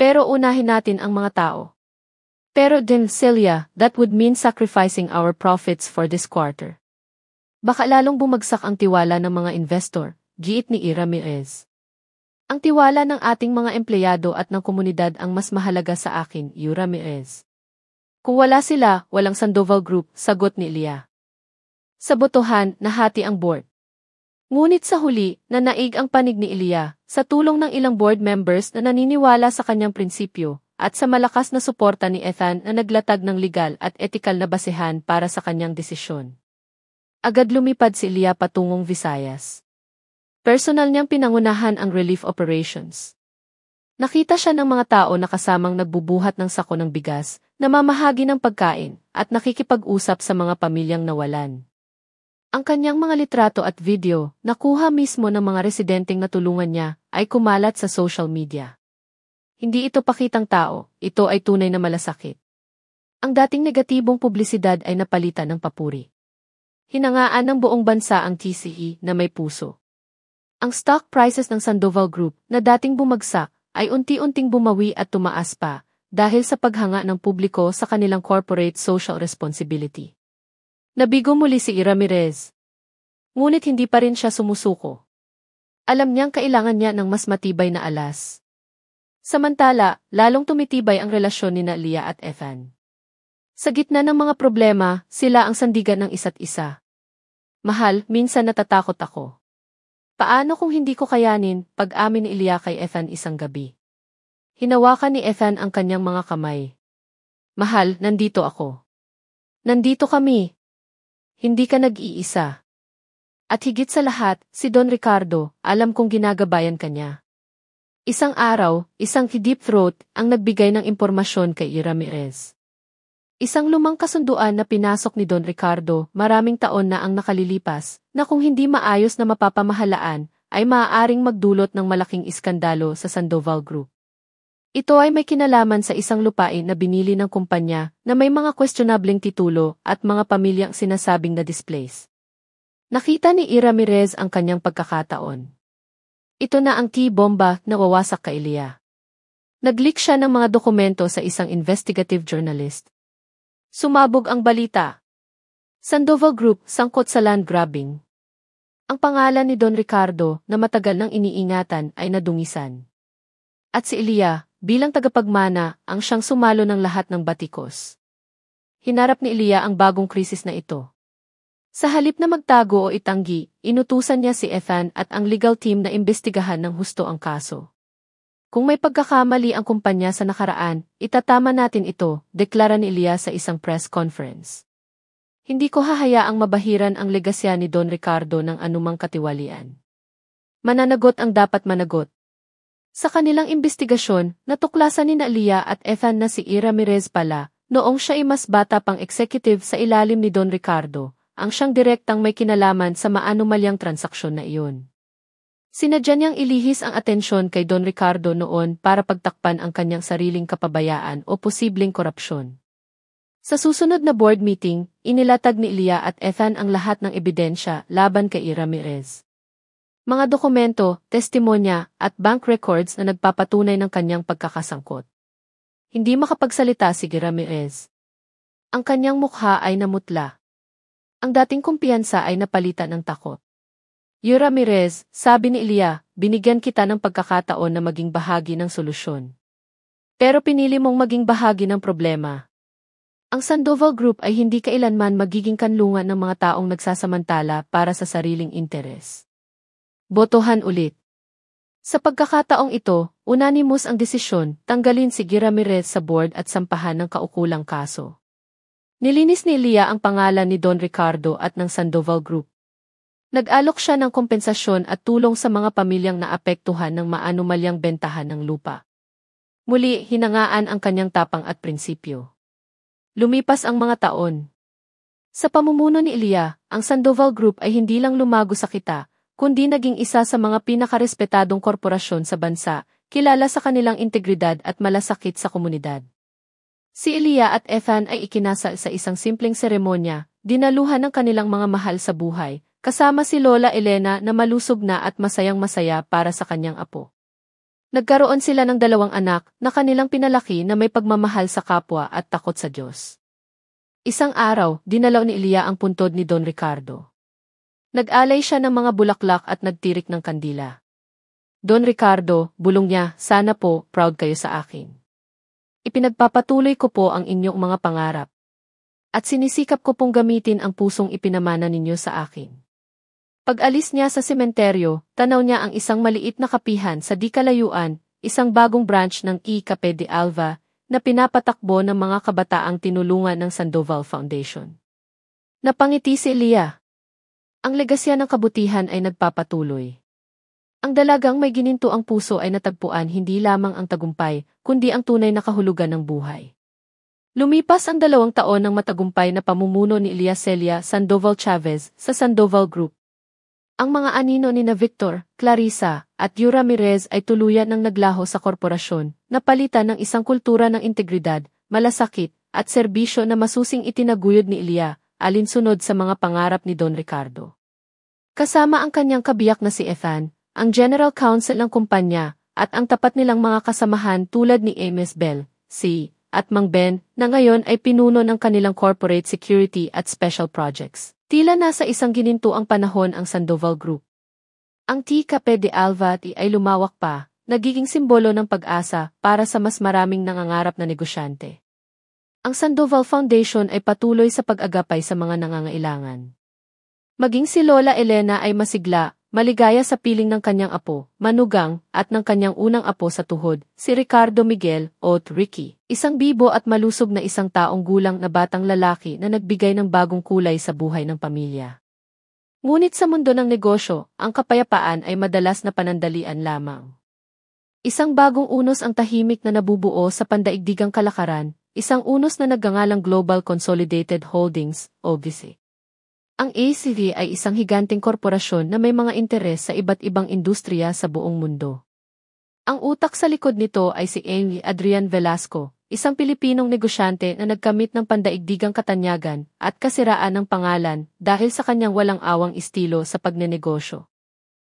Speaker 1: Pero unahin natin ang mga tao. Pero din, Celia, that would mean sacrificing our profits for this quarter. Baka lalong bumagsak ang tiwala ng mga investor, giit ni Ramirez. Ang tiwala ng ating mga empleyado at ng komunidad ang mas mahalaga sa akin, Ramirez. Kung wala sila, walang Sandoval Group, sagot ni Ilya. Sa botohan, nahati ang board. Ngunit sa huli, nanaig ang panig ni Ilya, sa tulong ng ilang board members na naniniwala sa kanyang prinsipyo, at sa malakas na suporta ni Ethan na naglatag ng legal at etikal na basehan para sa kanyang desisyon. Agad lumipad si Ilya patungong Visayas. Personal niyang pinangunahan ang relief operations. Nakita siya ng mga tao na kasamang nagbubuhat ng sako ng bigas, namamahagi ng pagkain, at nakikipag-usap sa mga pamilyang nawalan. Ang kanyang mga litrato at video, nakuha mismo ng mga residenteng natulungan niya, ay kumalat sa social media. Hindi ito pakitang tao, ito ay tunay na malasakit. Ang dating negatibong publisidad ay napalitan ng papuri. Hinangaan ng buong bansa ang TCE na may puso. Ang stock prices ng Sandoval Group na dating bumagsak ay unti-unting bumawi at tumaas pa dahil sa paghanga ng publiko sa kanilang corporate social responsibility. Nabigo muli si Ramirez. Ngunit hindi pa rin siya sumusuko. Alam niyang kailangan niya ng mas matibay na alas. Samantala, lalong tumitibay ang relasyon ni Ilya at Ethan. Sa gitna ng mga problema, sila ang sandigan ng isa't isa. Mahal, minsan natatakot ako. Paano kung hindi ko kayanin, pag-amin ni Ilya kay Ethan isang gabi. Hinawakan ni Ethan ang kanyang mga kamay. Mahal, nandito ako. Nandito kami. Hindi ka nag-iisa. At higit sa lahat, si Don Ricardo, alam kong ginagabayan ka niya. Isang araw, isang deep throat ang nagbigay ng impormasyon kay Ramirez. Isang lumang kasunduan na pinasok ni Don Ricardo, maraming taon na ang nakalilipas, na kung hindi maayos na mapapamahalaan, ay maaaring magdulot ng malaking iskandalo sa Sandoval Group. Ito ay may kinalaman sa isang lupain na binili ng kumpanya na may mga questionableng titulo at mga pamilyang sinasabing na displace. Nakita ni Ramirez ang kanyang pagkakataon. Ito na ang T-bomba na wawasak kay Ilya. Nag-leak siya ng mga dokumento sa isang investigative journalist. Sumabog ang balita. Sandoval Group sangkot sa land grabbing. Ang pangalan ni Don Ricardo na matagal nang iniingatan ay nadungisan. At si Ilya, bilang tagapagmana, ang siyang sumalo ng lahat ng batikos. Hinarap ni Ilya ang bagong krisis na ito. Sa halip na magtago o itanggi, inutusan niya si Ethan at ang legal team na imbestigahan ng husto ang kaso. Kung may pagkakamali ang kumpanya sa nakaraan, itatama natin ito, deklara ni Ilya sa isang press conference. Hindi ko hahayaang mabahiran ang legasya ni Don Ricardo ng anumang katiwalian. Mananagot ang dapat managot. Sa kanilang imbestigasyon, natuklasan ni Ilya at Ethan na si Ramirez pala, noong siya ay mas bata pang executive sa ilalim ni Don Ricardo, ang siyang direktang may kinalaman sa maanumalyang transaksyon na iyon. Sinadya niyang ilihis ang atensyon kay Don Ricardo noon para pagtakpan ang kanyang sariling kapabayaan o posibleng korupsyon. Sa susunod na board meeting, inilatag ni Ilya at Ethan ang lahat ng ebidensya laban kay Ramirez. Mga dokumento, testimonya, at bank records na nagpapatunay ng kanyang pagkakasangkot. Hindi makapagsalita si Ramirez. Ang kanyang mukha ay namutla. Ang dating kumpiyansa ay napalitan ng takot. Ramirez, sabi ni Ilya, binigyan kita ng pagkakataon na maging bahagi ng solusyon. Pero pinili mong maging bahagi ng problema. Ang Sandoval Group ay hindi kailanman magiging kanlungan ng mga taong nagsasamantala para sa sariling interes. Botohan ulit. Sa pagkakataong ito, unanimous ang desisyon, tanggalin si Ramirez sa board at sampahan ng kaukulang kaso. Nilinis ni Ilya ang pangalan ni Don Ricardo at ng Sandoval Group. Nag-alok siya ng kompensasyon at tulong sa mga pamilyang naapektuhan ng maanumalyang bentahan ng lupa. Muli, hinangaan ang kanyang tapang at prinsipyo. Lumipas ang mga taon. Sa pamumuno ni Ilya, ang Sandoval Group ay hindi lang lumago sa kita, kundi naging isa sa mga pinakarespetadong korporasyon sa bansa, kilala sa kanilang integridad at malasakit sa komunidad. Si Ilya at Ethan ay ikinasal sa isang simpleng seremonya, dinaluhan ng kanilang mga mahal sa buhay, kasama si Lola Elena na malusog na at masayang-masaya para sa kanyang apo. Nagkaroon sila ng 2 anak na kanilang pinalaki na may pagmamahal sa kapwa at takot sa Diyos. Isang araw, dinalaw ni Ilya ang puntod ni Don Ricardo. Nag-alay siya ng mga bulaklak at nagtirik ng kandila. Don Ricardo, bulong niya, sana po, proud kayo sa akin. Ipinagpapatuloy ko po ang inyong mga pangarap. At sinisikap ko pong gamitin ang pusong ipinamana ninyo sa akin. Pag-alis niya sa sementeryo, tanaw niya ang isang maliit na kapihan sa di kalayuan, isang bagong branch ng Cape de Alva, na pinapatakbo ng mga kabataang tinulungan ng Sandoval Foundation. Napangiti si Ilya. Ang legasya ng kabutihan ay nagpapatuloy. Ang dalagang may gininto ang puso ay natagpuan hindi lamang ang tagumpay, kundi ang tunay na kahulugan ng buhay. Lumipas ang 2 taon ng matagumpay na pamumuno ni Ilya Celia Sandoval Chavez sa Sandoval Group. Ang mga anino ni Victor, Clarissa, at Ramirez ay tuluyan ng naglaho sa korporasyon, napalitan ng isang kultura ng integridad, malasakit, at serbisyo na masusing itinaguyod ni Ilya, alinsunod sa mga pangarap ni Don Ricardo. Kasama ang kanyang kabiyak na si Ethan, ang General Counsel ng kumpanya, at ang tapat nilang mga kasamahan tulad ni Amos Bell, at Mang Ben, na ngayon ay pinuno ng kanilang corporate security at special projects. Tila nasa isang ginintuang panahon ang Sandoval Group. Ang Cape de Alva ay lumawak pa, nagiging simbolo ng pag-asa para sa mas maraming nangangarap na negosyante. Ang Sandoval Foundation ay patuloy sa pag-agapay sa mga nangangailangan. Maging si Lola Elena ay masigla, maligaya sa piling ng kanyang apo, manugang, at ng kanyang unang apo sa tuhod, si Ricardo Miguel, o Ricky, isang bibo at malusog na isang taong gulang na batang lalaki na nagbigay ng bagong kulay sa buhay ng pamilya. Ngunit sa mundo ng negosyo, ang kapayapaan ay madalas na panandalian lamang. Isang bagong unos ang tahimik na nabubuo sa pandaigdigang kalakaran, isang unos na nagngangalang Global Consolidated Holdings, o GC. Ang ACV ay isang higanteng korporasyon na may mga interes sa iba't ibang industriya sa buong mundo. Ang utak sa likod nito ay si Amy Adrian Velasco, isang Pilipinong negosyante na nagkamit ng pandaigdigang katanyagan at kasiraan ng pangalan dahil sa kanyang walang awang estilo sa pagnenegosyo.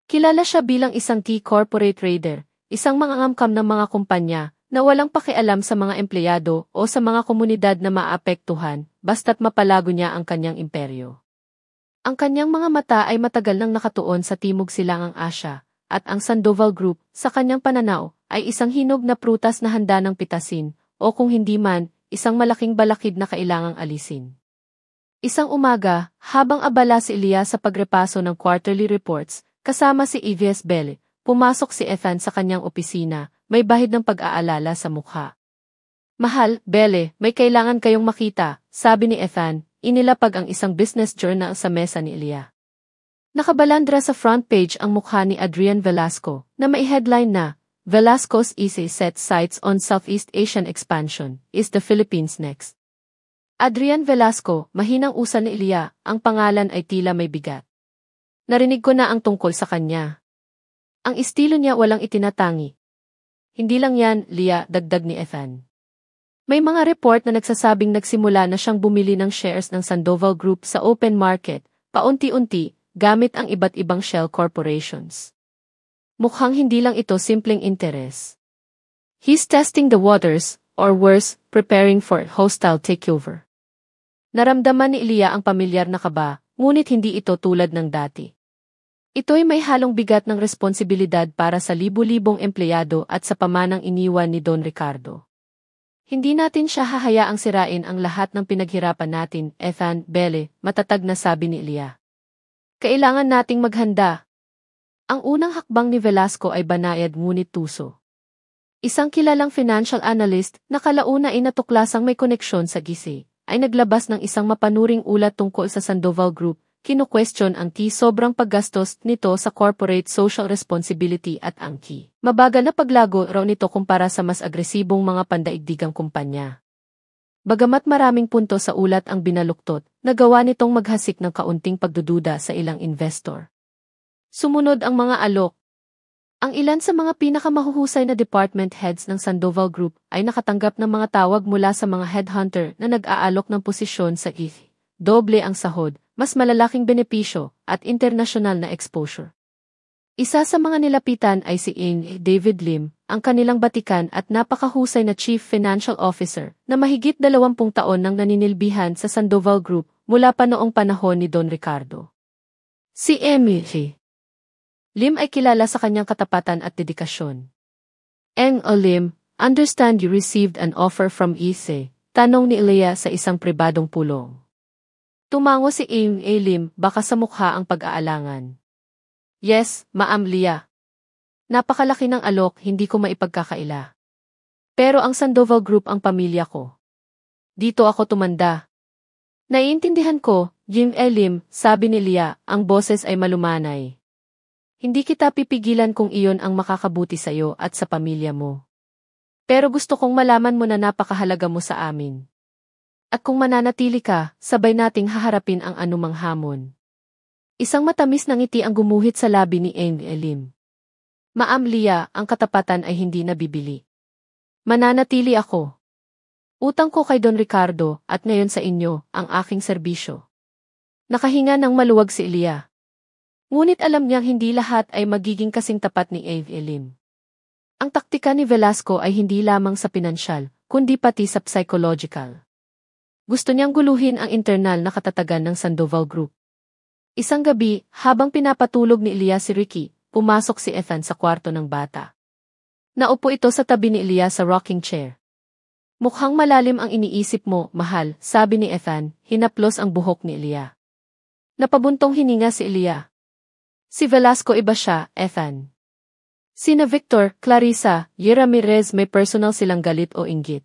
Speaker 1: Kilala siya bilang isang key corporate trader, isang mangangamkam ng mga kumpanya na walang pakialam sa mga empleyado o sa mga komunidad na maapektuhan basta't mapalago niya ang kanyang imperyo. Ang kanyang mga mata ay matagal nang nakatuon sa Timog Silangang Asya, at ang Sandoval Group, sa kanyang pananaw, ay isang hinog na prutas na handa ng pitasin, o kung hindi man, isang malaking balakid na kailangang alisin. Isang umaga, habang abala si Ilya sa pagrepaso ng quarterly reports, kasama si Yves Belle, pumasok si Ethan sa kanyang opisina, may bahid ng pag-aalala sa mukha. Mahal, Belle, may kailangan kayong makita, sabi ni Ethan, inilapag ang isang business journal sa mesa ni Ilya. Nakabalandra sa front page ang mukha ni Adrian Velasco, na may headline na, Velasco's easy set sights on Southeast Asian expansion, is the Philippines next? Adrian Velasco, mahinang usan ni Ilya, ang pangalan ay tila may bigat. Narinig ko na ang tungkol sa kanya. Ang estilo niya walang itinatangi. Hindi lang yan, Lia, dagdag ni Ethan. May mga report na nagsasabing nagsimula na siyang bumili ng shares ng Sandoval Group sa open market, paunti-unti, gamit ang iba't ibang shell corporations. Mukhang hindi lang ito simpleng interes. He's testing the waters, or worse, preparing for hostile takeover. Naramdaman ni Ilya ang pamilyar na kaba, ngunit hindi ito tulad ng dati. Ito'y may halong bigat ng responsibilidad para sa libu-libong empleyado at sa pamanang iniwan ni Don Ricardo. Hindi natin siya hahayaang sirain ang lahat ng pinaghirapan natin, Ethan, Belle, matatag na sabi ni Ilya. Kailangan nating maghanda. Ang unang hakbang ni Velasco ay banayad ngunit tuso. Isang kilalang financial analyst na kalauna ay natuklasang may koneksyon sa GICI, ay naglabas ng isang mapanuring ulat tungkol sa Sandoval Group, kinu-question ang sobrang paggastos nito sa corporate social responsibility at ang mabagal na paglago raw nito kumpara sa mas agresibong mga pandaigdigang kumpanya. Bagamat maraming punto sa ulat ang binaluktot, nagawa nitong maghasik ng kaunting pagdududa sa ilang investor. Sumunod ang mga alok. Ang ilan sa mga pinakamahuhusay na department heads ng Sandoval Group ay nakatanggap ng mga tawag mula sa mga headhunter na nag-aalok ng posisyon sa GICI. Doble ang sahod, mas malalaking benepisyo, at international na exposure. Isa sa mga nilapitan ay si David Lim, ang kanilang batikan at napakahusay na Chief Financial Officer na mahigit 20 taon nang naninilbihan sa Sandoval Group mula pa noong panahon ni Don Ricardo. Si Lim ay kilala sa kanyang katapatan at dedikasyon. Lim, understand you received an offer from EC, tanong ni Ilya sa isang pribadong pulong. Tumango si Lim, baka sa mukha ang pag-aalangan. Yes, Ma'am Lia. Napakalaki ng alok, hindi ko maipagkakaila. Pero ang Sandoval Group ang pamilya ko. Dito ako tumanda. Naiintindihan ko, Lim, sabi ni Lia, ang boses ay malumanay. Hindi kita pipigilan kung iyon ang makakabuti sa iyo at sa pamilya mo. Pero gusto kong malaman mo na napakahalaga mo sa amin. At kung mananatili ka, sabay nating haharapin ang anumang hamon. Isang matamis na ngiti ang gumuhit sa labi ni Lim. Ma'am Lia, ang katapatan ay hindi nabibili. Mananatili ako. Utang ko kay Don Ricardo at ngayon sa inyo, ang aking serbisyo. Nakahinga ng maluwag si Ilya. Ngunit alam niyang hindi lahat ay magiging kasing tapat ni Lim. Ang taktika ni Velasco ay hindi lamang sa pinansyal, kundi pati sa psychological. Gusto niyang guluhin ang internal na katatagan ng Sandoval Group. Isang gabi, habang pinapatulog ni Ilya si Ricky, pumasok si Ethan sa kwarto ng bata. Naupo ito sa tabi ni Ilya sa rocking chair. Mukhang malalim ang iniisip mo, mahal, sabi ni Ethan, hinaplos ang buhok ni Ilya. Napabuntong hininga si Ilya. Si Velasco iba siya, Ethan. Sina Victor, Clarissa, Ramirez may personal silang galit o inggit.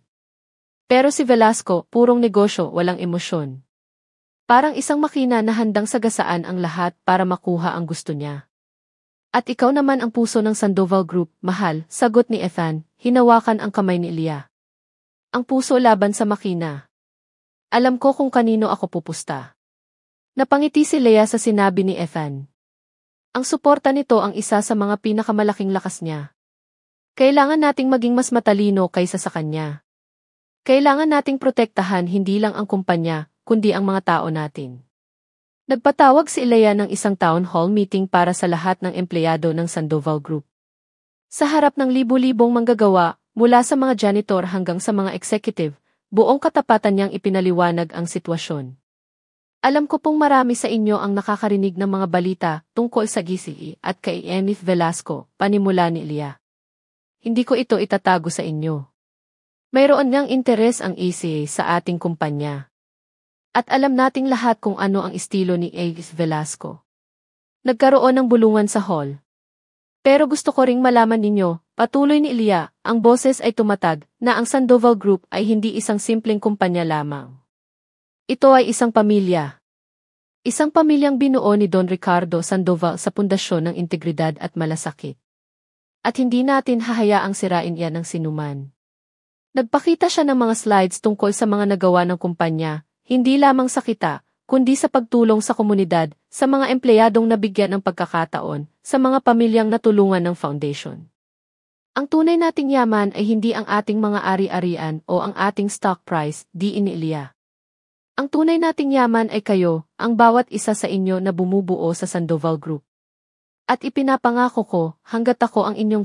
Speaker 1: Pero si Velasco, purong negosyo, walang emosyon. Parang isang makina na handang sagasaan ang lahat para makuha ang gusto niya. At ikaw naman ang puso ng Sandoval Group, mahal, sagot ni Ethan, hinawakan ang kamay ni Ilya. Ang puso laban sa makina. Alam ko kung kanino ako pupusta. Napangiti si Lea sa sinabi ni Ethan. Ang suporta nito ang isa sa mga pinakamalaking lakas niya. Kailangan nating maging mas matalino kaysa sa kanya. Kailangan nating protektahan hindi lang ang kumpanya, kundi ang mga tao natin. Nagpatawag si Ilya ng isang town hall meeting para sa lahat ng empleyado ng Sandoval Group. Sa harap ng libu-libong manggagawa, mula sa mga janitor hanggang sa mga executive, buong katapatan niyang ipinaliwanag ang sitwasyon. Alam ko pong marami sa inyo ang nakakarinig ng mga balita tungkol sa GICI at kay Enif Velasco, panimula ni Ilya. Hindi ko ito itatago sa inyo. Mayroon ngang interes ang ECA sa ating kumpanya. At alam nating lahat kung ano ang estilo ni Enif Velasco. Nagkaroon ng bulungan sa hall. Pero gusto ko ring malaman ninyo, Patuloy ni Ilya, ang boses ay tumatag na ang Sandoval Group ay hindi isang simpleng kumpanya lamang. Ito ay isang pamilya. Isang pamilyang binuo ni Don Ricardo Sandoval sa pundasyon ng integridad at malasakit. At hindi natin hahayaang sirain yan ng sinuman. Nagpakita siya ng mga slides tungkol sa mga nagawa ng kumpanya, hindi lamang sa kita, kundi sa pagtulong sa komunidad, sa mga empleyadong nabigyan ng pagkakataon, sa mga pamilyang natulungan ng foundation. Ang tunay nating yaman ay hindi ang ating mga ari-arian o ang ating stock price, di iniilya. Ang tunay nating yaman ay kayo, ang bawat isa sa inyo na bumubuo sa Sandoval Group. At ipinapangako ko, hanggat ako ang inyong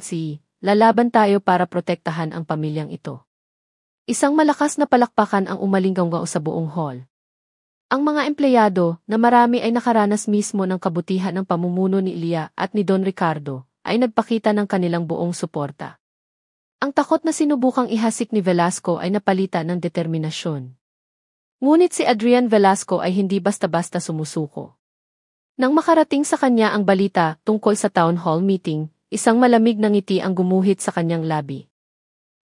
Speaker 1: lalaban tayo para protektahan ang pamilyang ito. Isang malakas na palakpakan ang umalinggaw sa buong hall. Ang mga empleyado, na marami ay nakaranas mismo ng kabutihan ng pamumuno ni Ilya at ni Don Ricardo, ay nagpakita ng kanilang buong suporta. Ang takot na sinubukang ihasik ni Velasco ay napalitan ng determinasyon. Ngunit si Adrian Velasco ay hindi basta-basta sumusuko. Nang makarating sa kanya ang balita tungkol sa town hall meeting, isang malamig na ngiti ang gumuhit sa kanyang labi.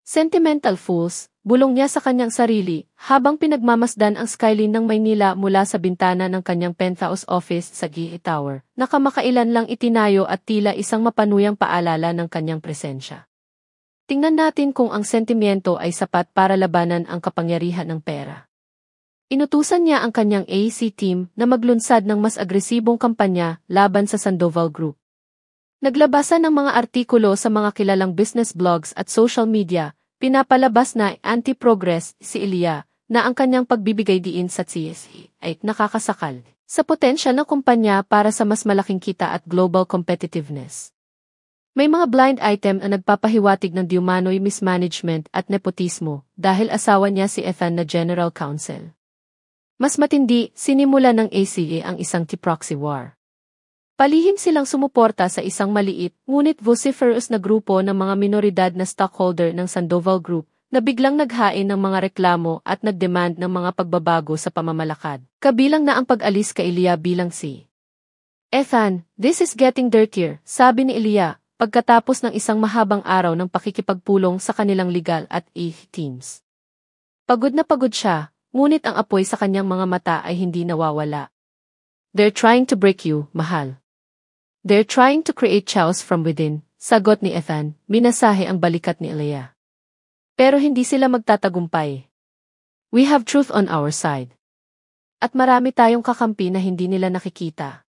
Speaker 1: Sentimental fools, bulong niya sa kanyang sarili, habang pinagmamasdan ang skyline ng Maynila mula sa bintana ng kanyang penthouse office sa GE Tower, na kamakailan lang itinayo at tila isang mapanuyang paalala ng kanyang presensya. Tingnan natin kung ang sentimiento ay sapat para labanan ang kapangyarihan ng pera. Inutusan niya ang kanyang AC team na maglunsad ng mas agresibong kampanya laban sa Sandoval Group. Naglabasan ng mga artikulo sa mga kilalang business blogs at social media, pinapalabas na anti-progress si Ilya na ang kanyang pagbibigay diin sa CSE ay nakakasakal sa potensyal ng kumpanya para sa mas malaking kita at global competitiveness. May mga blind item na nagpapahiwatig ng diumanoy mismanagement at nepotismo dahil asawa niya si Ethan na General Counsel. Mas matindi, sinimula ng ACA ang isang proxy war. Palihim silang sumuporta sa isang maliit, ngunit vociferous na grupo ng mga minoridad na stockholder ng Sandoval Group na biglang naghain ng mga reklamo at nagdemand ng mga pagbabago sa pamamalakad. Kabilang na ang pag-alis kay Ilya bilang si Ethan, "This is getting dirtier," sabi ni Ilya, pagkatapos ng isang mahabang araw ng pakikipagpulong sa kanilang legal at teams. Pagod na pagod siya, ngunit ang apoy sa kanyang mga mata ay hindi nawawala. "They're trying to break you, mahal. They're trying to create chaos from within," sagot ni Ethan, minasahe ang balikat ni Ilya. "Pero hindi sila magtatagumpay. We have truth on our side. At marami tayong kakampi na hindi nila nakikita."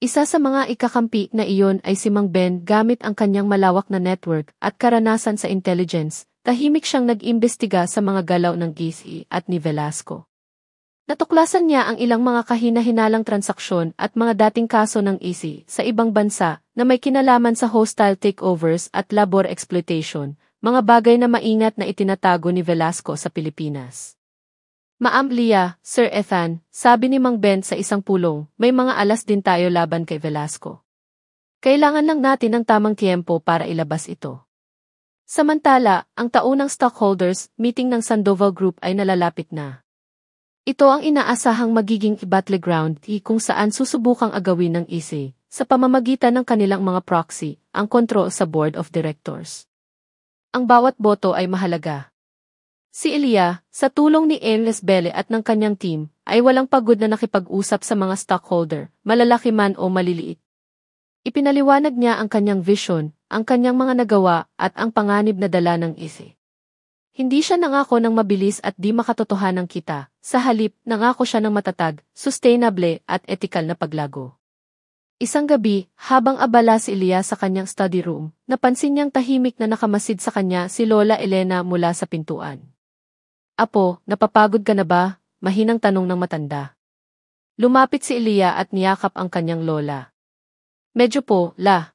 Speaker 1: Isa sa mga ikakampi na iyon ay si Mang Ben gamit ang kanyang malawak na network at karanasan sa intelligence, tahimik siyang nag-imbestiga sa mga galaw ng GC at ni Velasco. Natuklasan niya ang ilang mga kahina-hinalang transaksyon at mga dating kaso ng EC sa ibang bansa na may kinalaman sa hostile takeovers at labor exploitation, mga bagay na maingat na itinatago ni Velasco sa Pilipinas. "Ma'am Lia, Sir Ethan," sabi ni Mang Ben sa isang pulong, "may mga alas din tayo laban kay Velasco. Kailangan lang natin ng tamang tiempo para ilabas ito." Samantala, ang taunang stockholders meeting ng Sandoval Group ay nalalapit na. Ito ang inaasahang magiging battleground kung saan susubukang agawin ng EC, sa pamamagitan ng kanilang mga proxy, ang kontrol sa board of directors. Ang bawat boto ay mahalaga. Si Ilya, sa tulong ni Ernest Belle at ng kanyang team, ay walang pagod na nakipag-usap sa mga stockholder, malalaki man o maliliit. Ipinaliwanag niya ang kanyang vision, ang kanyang mga nagawa at ang panganib na dala ng EC. Hindi siya nangako ng mabilis at di makatotohanan kita, sa halip nangako siya ng matatag, sustainable at ethical na paglago. Isang gabi, habang abala si Ilya sa kanyang study room, napansin niyang tahimik na nakamasid sa kanya si Lola Elena mula sa pintuan. "Apo, napapagod ka na ba?" mahinang tanong ng matanda. Lumapit si Ilya at niyakap ang kanyang lola. "Medyo po, La.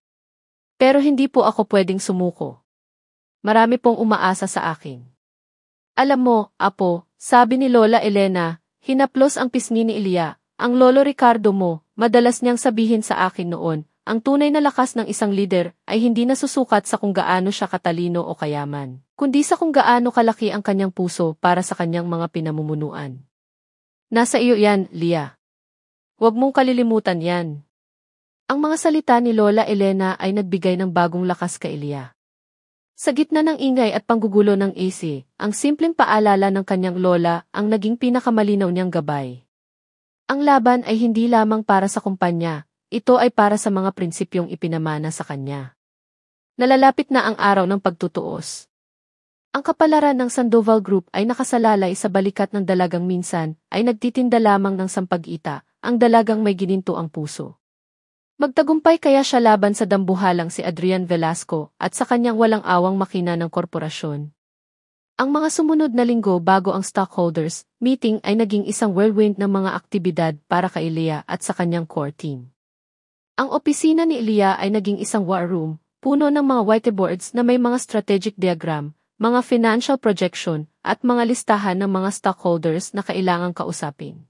Speaker 1: Pero hindi po ako pwedeng sumuko. Marami pong umaasa sa akin." "Alam mo, Apo," sabi ni Lola Elena, hinaplos ang pisngi ni Ilya, "ang Lolo Ricardo mo, madalas niyang sabihin sa akin noon, ang tunay na lakas ng isang leader ay hindi nasusukat sa kung gaano siya katalino o kayaman, kundi sa kung gaano kalaki ang kanyang puso para sa kanyang mga pinamumunuan. Nasa iyo yan, Lia. Huwag mong kalilimutan yan." Ang mga salita ni Lola Elena ay nagbigay ng bagong lakas kay Ilya. Sa gitna ng ingay at panggugulo ng AC, ang simpleng paalala ng kanyang lola ang naging pinakamalinaw niyang gabay. Ang laban ay hindi lamang para sa kumpanya, ito ay para sa mga prinsipyong ipinamana sa kanya. Nalalapit na ang araw ng pagtutuos. Ang kapalaran ng Sandoval Group ay nakasalalay sa balikat ng dalagang minsan ay nagtitinda lamang ng sampag-ita, ang dalagang may gininto ang puso. Magtagumpay kaya siya laban sa dambuhalang si Adrian Velasco at sa kanyang walang awang makina ng korporasyon. Ang mga sumunod na linggo bago ang stockholders meeting ay naging isang whirlwind ng mga aktibidad para kay Elia at sa kanyang core team. Ang opisina ni Elia ay naging isang war room, puno ng mga whiteboards na may mga strategic diagram, mga financial projection, at mga listahan ng mga stockholders na kailangang kausapin.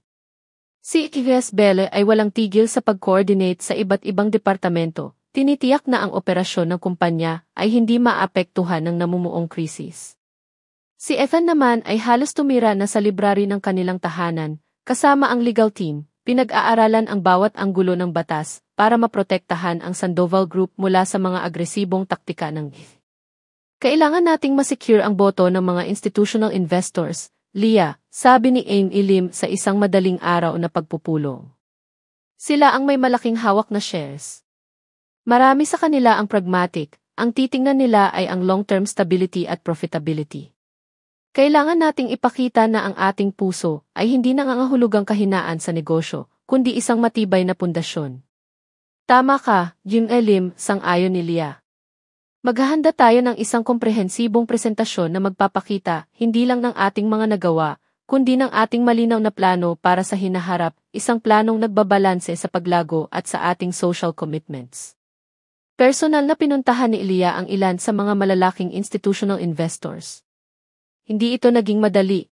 Speaker 1: Si Ives Belle ay walang tigil sa pag-coordinate sa iba't ibang departamento, tinitiyak na ang operasyon ng kumpanya ay hindi maapektuhan ng namumuong krisis. Si Ethan naman ay halos tumira na sa library ng kanilang tahanan, kasama ang legal team, pinag-aaralan ang bawat anggulo ng batas para maprotektahan ang Sandoval Group mula sa mga agresibong taktika ng Kailangan nating masecure ang boto ng mga institutional investors, Leah, sabi ni Amy Lim sa isang madaling araw na pagpupulong. Sila ang may malaking hawak na shares. Marami sa kanila ang pragmatic, ang titingnan nila ay ang long-term stability at profitability. Kailangan nating ipakita na ang ating puso ay hindi nangangahulugang kahinaan sa negosyo, kundi isang matibay na pundasyon. Tama ka, Jim Lim, sang-ayon ni Leah. Maghahanda tayo ng isang komprehensibong presentasyon na magpapakita hindi lang ng ating mga nagawa, kundi ng ating malinaw na plano para sa hinaharap, isang planong nagbabalanse sa paglago at sa ating social commitments. Personal na pinuntahan ni Elia ang ilan sa mga malalaking institutional investors. Hindi ito naging madali.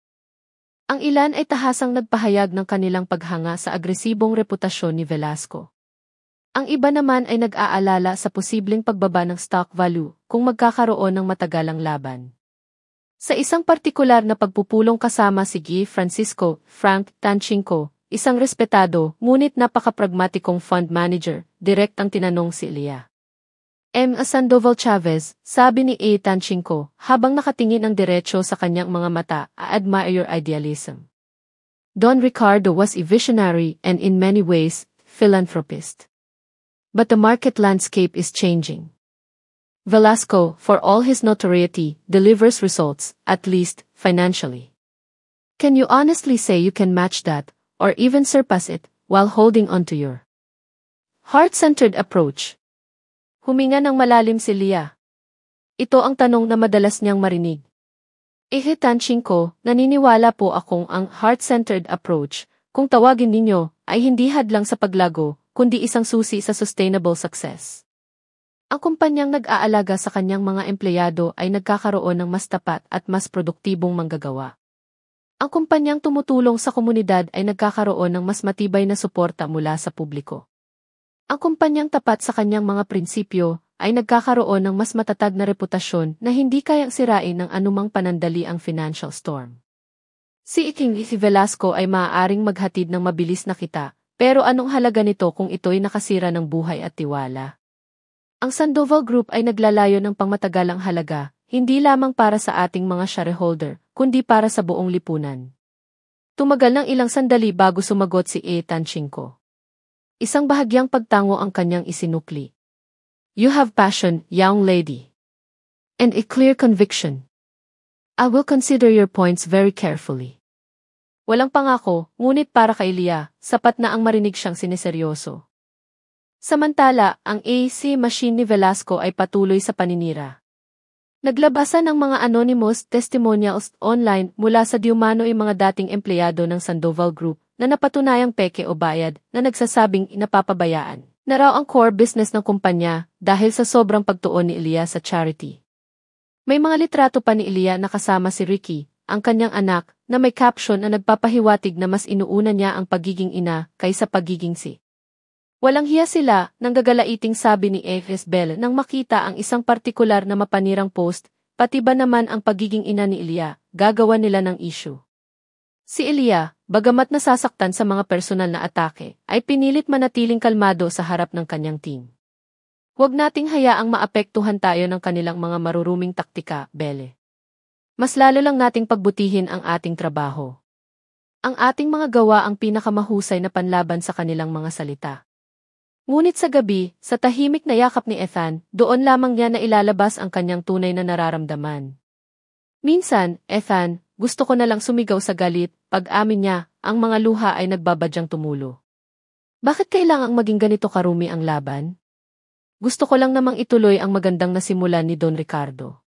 Speaker 1: Ang ilan ay tahasang nagpahayag ng kanilang paghanga sa agresibong reputasyon ni Velasco. Ang iba naman ay nag-aalala sa posibleng pagbaba ng stock value kung magkakaroon ng matagalang laban. Sa isang partikular na pagpupulong kasama si Guy Francisco Frank Tanchinko, isang respetado ngunit napaka-pragmatikong fund manager, direct ang tinanong si Elia. Sandoval Chavez, sabi ni A. Tanchinko, habang nakatingin ang diretsyo sa kanyang mga mata, I admire your idealism. Don Ricardo was a visionary and in many ways, philanthropist. But the market landscape is changing. Velasco, for all his notoriety, delivers results, at least, financially. Can you honestly say you can match that, or even surpass it, while holding on to your heart-centered approach? Huminga ng malalim si Leah. Ito ang tanong na madalas niyang marinig. Tanchinko, naniniwala po akong ang heart-centered approach, kung tawagin ninyo, ay hindi hadlang sa paglago, kundi isang susi sa sustainable success. Ang kumpanyang nag-aalaga sa kanyang mga empleyado ay nagkakaroon ng mas tapat at mas produktibong manggagawa. Ang kumpanyang tumutulong sa komunidad ay nagkakaroon ng mas matibay na suporta mula sa publiko. Ang kumpanyang tapat sa kanyang mga prinsipyo ay nagkakaroon ng mas matatag na reputasyon na hindi kayang sirain ng anumang panandali ang financial storm. Si Velasco ay maaaring maghatid ng mabilis na kita, pero anong halaga nito kung ito'y nakasira ng buhay at tiwala? Ang Sandoval Group ay naglalayo ng pangmatagalang halaga, hindi lamang para sa ating mga shareholder, kundi para sa buong lipunan. Tumagal ng ilang sandali bago sumagot si A. Tanchinko. Isang bahagyang pagtango ang kanyang isinukli. You have passion, young lady. And a clear conviction. I will consider your points very carefully. Walang pangako, ngunit para kay Leah, sapat na ang marinig siyang sineseryoso. Samantala, ang AC machine ni Velasco ay patuloy sa paninira. Naglabasan ng mga anonymous testimonials online mula sa diumano'y mga dating empleyado ng Sandoval Group na napatunayang peke o bayad na nagsasabing inapapabayaan na raw ang core business ng kumpanya dahil sa sobrang pagtuon ni Elia sa charity. May mga litrato pa ni Elia na kasama si Ricky, ang kanyang anak, na may caption na nagpapahiwatig na mas inuuna niya ang pagiging ina kaysa pagiging si. Walang hiya sila, nang gagalaiting sabi ni Ives Belle nang makita ang isang partikular na mapanirang post, pati ba naman ang pagiging ina ni Elia, gagawa nila ng issue. Si Elia, bagamat nasasaktan sa mga personal na atake, ay pinilit manatiling kalmado sa harap ng kanyang team. Huwag nating hayaang maapektuhan tayo ng kanilang mga maruruming taktika, Belle. Mas lalo lang nating pagbutihin ang ating trabaho. Ang ating mga gawa ang pinakamahusay na panlaban sa kanilang mga salita. Ngunit sa gabi, sa tahimik na yakap ni Ethan, doon lamang niya na ilalabas ang kanyang tunay na nararamdaman. Minsan, Ethan, gusto ko na lang sumigaw sa galit, pag-amin niya, ang mga luha ay nagbabadyang tumulo. Bakit kailangang maging ganito karumi ang laban? Gusto ko lang namang ituloy ang magandang nasimulan ni Don Ricardo.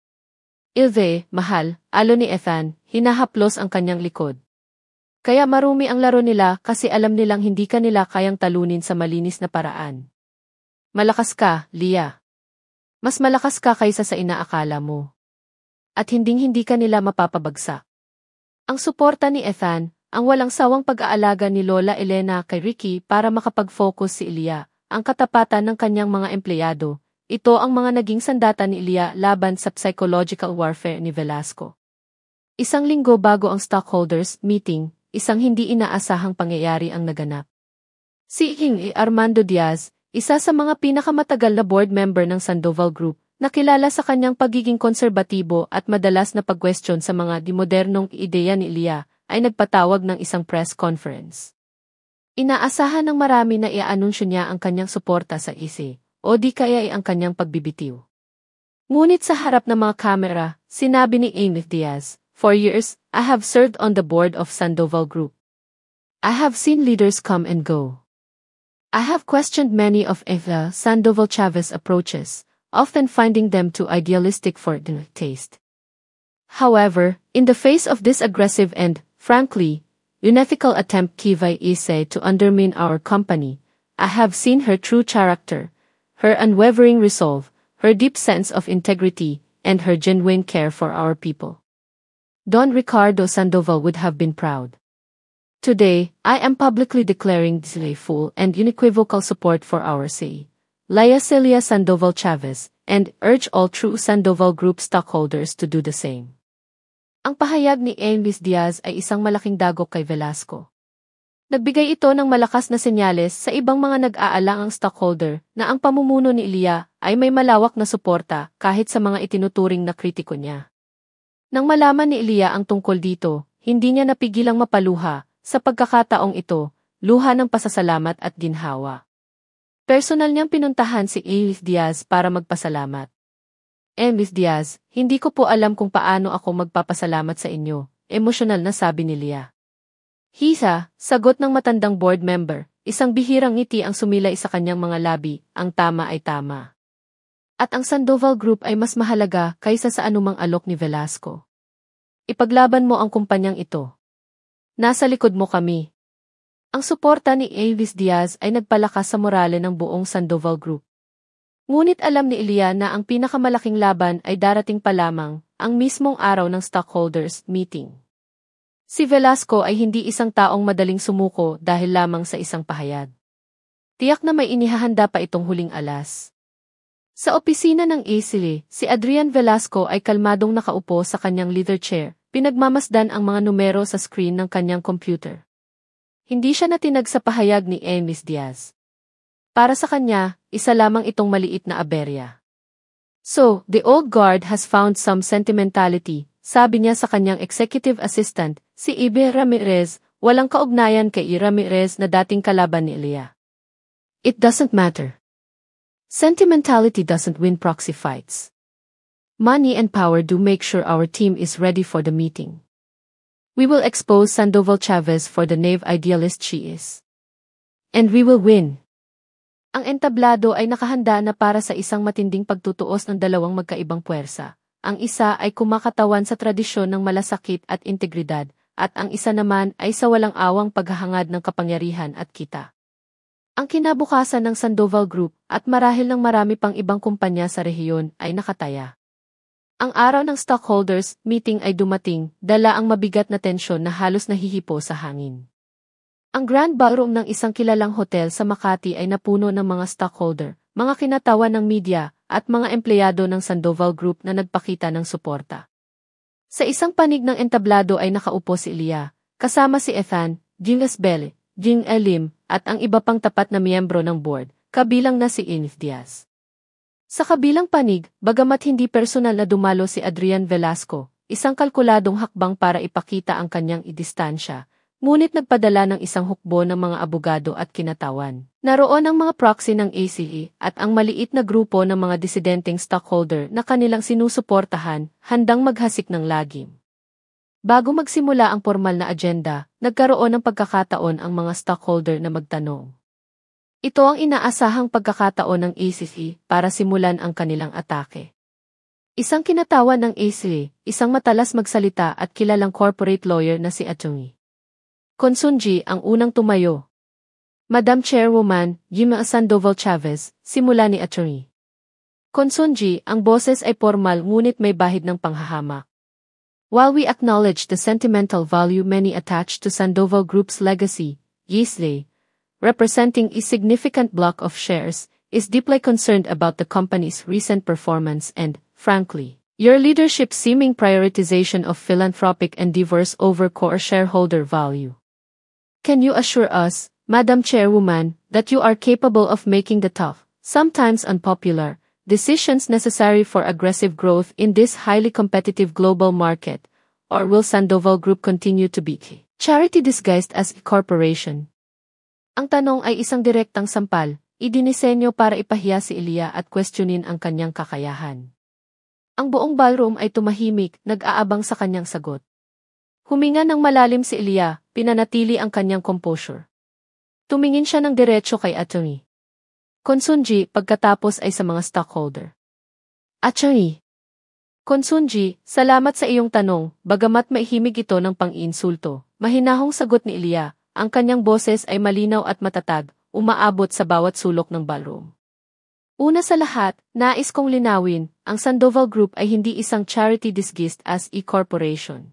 Speaker 1: Ilve, mahal, alo ni Ethan, hinahaplos ang kanyang likod. Kaya marumi ang laro nila kasi alam nilang hindi ka nila kayang talunin sa malinis na paraan. Malakas ka, Lia. Mas malakas ka kaysa sa inaakala mo. At hinding-hindi ka nila mapapabagsak. Ang suporta ni Ethan, ang walang sawang pag-aalaga ni Lola Elena kay Ricky para makapag-focus si Ilia, ang katapatan ng kanyang mga empleyado, ito ang mga naging sandata ni Ilia laban sa psychological warfare ni Velasco. Isang linggo bago ang stockholders meeting, isang hindi inaasahang pangyayari ang naganap. Si Armando Diaz, isa sa mga pinakamatagal na board member ng Sandoval Group, nakilala sa kanyang pagiging konserbatibo at madalas na pag-question sa mga dimodernong ideya ni Ilia, ay nagpatawag ng isang press conference. Inaasahan ng marami na i-anunsyo niya ang kanyang suporta sa ISE, o di kaya ay ang kanyang pagbibitiw. Ngunit sa harap ng mga kamera, sinabi ni Diaz, "For years, I have served on the board of Sandoval Group. I have seen leaders come and go. I have questioned many of Eva Sandoval Chavez approaches, often finding them too idealistic for the taste. However, in the face of this aggressive and, frankly, unethical attempt Kivay Ise to undermine our company, I have seen her true character, her unwavering resolve, her deep sense of integrity, and her genuine care for our people. Don Ricardo Sandoval would have been proud. Today, I am publicly declaring this full and unequivocal support for our say, Laya Celia Sandoval Chavez, and urge all true Sandoval Group stockholders to do the same." Ang pahayag ni Diaz ay isang malaking dagok kay Velasco. Nagbigay ito ng malakas na senyales sa ibang mga nag-aalangang stockholder na ang pamumuno ni Ilia ay may malawak na suporta kahit sa mga itinuturing na kritiko niya. Nang malaman ni Ilia ang tungkol dito, hindi niya napigilang mapaluha, sa pagkakataong ito, luha ng pasasalamat at ginhawa. Personal niyang pinuntahan si Diaz para magpasalamat. Diaz, hindi ko po alam kung paano ako magpapasalamat sa inyo, emosyonal na sabi ni Lia. Hisa, sagot ng matandang board member, isang bihirang ngiti ang sumilay sa kanyang mga labi, ang tama ay tama. At ang Sandoval Group ay mas mahalaga kaysa sa anumang alok ni Velasco. Ipaglaban mo ang kumpanyang ito. Nasa likod mo kami. Ang suporta ni Diaz ay nagpalakas sa morale ng buong Sandoval Group. Ngunit alam ni Ilia na ang pinakamalaking laban ay darating pa lamang, ang mismong araw ng stockholders meeting. Si Velasco ay hindi isang taong madaling sumuko dahil lamang sa isang pahayag. Tiyak na may inihahanda pa itong huling alas. Sa opisina ng ACLE, si Adrian Velasco ay kalmadong nakaupo sa kanyang leather chair, pinagmamasdan ang mga numero sa screen ng kanyang computer. Hindi siya natinag sa pahayag ni Diaz. Para sa kanya, isa lamang itong maliit na aberya. "So, the old guard has found some sentimentality," sabi niya sa kanyang executive assistant, si Ibe Ramirez, walang kaugnayan kay Ramirez na dating kalaban ni Ilia. "It doesn't matter. Sentimentality doesn't win proxy fights. Money and power do make sure our team is ready for the meeting. We will expose Sandoval Chavez for the knave idealist she is. And we will win." Ang entablado ay nakahanda na para sa isang matinding pagtutuos ng dalawang magkaibang puwersa. Ang isa ay kumakatawan sa tradisyon ng malasakit at integridad, at ang isa naman ay sa walang awang paghahangad ng kapangyarihan at kita. Ang kinabukasan ng Sandoval Group at marahil ng marami pang ibang kumpanya sa rehiyon ay nakataya. Ang araw ng stockholders meeting ay dumating, dala ang mabigat na tensyon na halos nahihipo sa hangin. Ang grand ballroom ng isang kilalang hotel sa Makati ay napuno ng mga stockholder, mga kinatawan ng media, at mga empleyado ng Sandoval Group na nagpakita ng suporta. Sa isang panig ng entablado ay nakaupo si Ilia, kasama si Ethan, Jing Esbele, Jing Elim, at ang iba pang tapat na miyembro ng board, kabilang na si Diaz. Sa kabilang panig, bagamat hindi personal na dumalo si Adrian Velasco, isang kalkuladong hakbang para ipakita ang kanyang idistansya, ngunit nagpadala ng isang hukbo ng mga abogado at kinatawan. Naroon ang mga proxy ng ACE at ang maliit na grupo ng mga disidenteng stockholder na kanilang sinusuportahan, handang maghasik ng lagim. Bago magsimula ang formal na agenda, nagkaroon ng pagkakataon ang mga stockholder na magtanong. Ito ang inaasahang pagkakataon ng ACE para simulan ang kanilang atake. Isang kinatawan ng ACE, isang matalas magsalita at kilalang corporate lawyer na si Atty. Consunji ang unang tumayo. Madam Chairwoman, Gima Sandoval Chavez, simula ni Atty. Consunji, ang boses ay formal ngunit may bahid ng panghahamak. While we acknowledge the sentimental value many attach to Sandoval Group's legacy, Yesle, representing a significant block of shares, is deeply concerned about the company's recent performance and, frankly, your leadership's seeming prioritization of philanthropic endeavors over core shareholder value. Can you assure us, Madam Chairwoman, that you are capable of making the tough, sometimes unpopular, decisions necessary for aggressive growth in this highly competitive global market, or will Sandoval Group continue to be a charity disguised as a corporation? Ang tanong ay isang direktang sampal, idinisenyo para ipahiya si Ilya at questionin ang kanyang kakayahan. Ang buong ballroom ay tumahimik, nag-aabang sa kanyang sagot. Huminga ng malalim si Ilya, pinanatili ang kanyang composure. Tumingin siya ng diretso kay Atty. Consunji pagkatapos ay sa mga stockholder. Atty. Consunji, salamat sa iyong tanong, bagamat maihimig ito ng pang-iinsulto. Mahinahong sagot ni Ilya. Ang kanyang boses ay malinaw at matatag, umaabot sa bawat sulok ng ballroom. Una sa lahat, nais kong linawin, ang Sandoval Group ay hindi isang charity disguised as a corporation.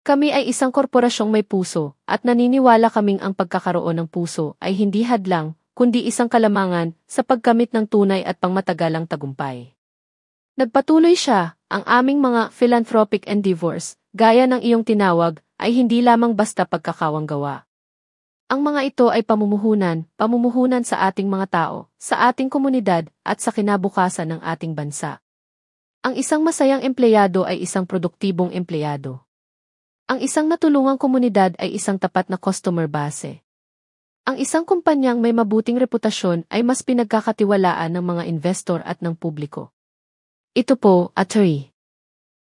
Speaker 1: Kami ay isang korporasyong may puso, at naniniwala kaming ang pagkakaroon ng puso ay hindi hadlang, kundi isang kalamangan sa pagkamit ng tunay at pangmatagalang tagumpay. Nagpatuloy siya, ang aming mga philanthropic endeavors, gaya ng iyong tinawag, ay hindi lamang basta pagkakawang gawa. Ang mga ito ay pamumuhunan sa ating mga tao, sa ating komunidad, at sa kinabukasan ng ating bansa. Ang isang masayang empleyado ay isang produktibong empleyado. Ang isang natulungang komunidad ay isang tapat na customer base. Ang isang kumpanyang may mabuting reputasyon ay mas pinagkakatiwalaan ng mga investor at ng publiko. Ito po, Atty.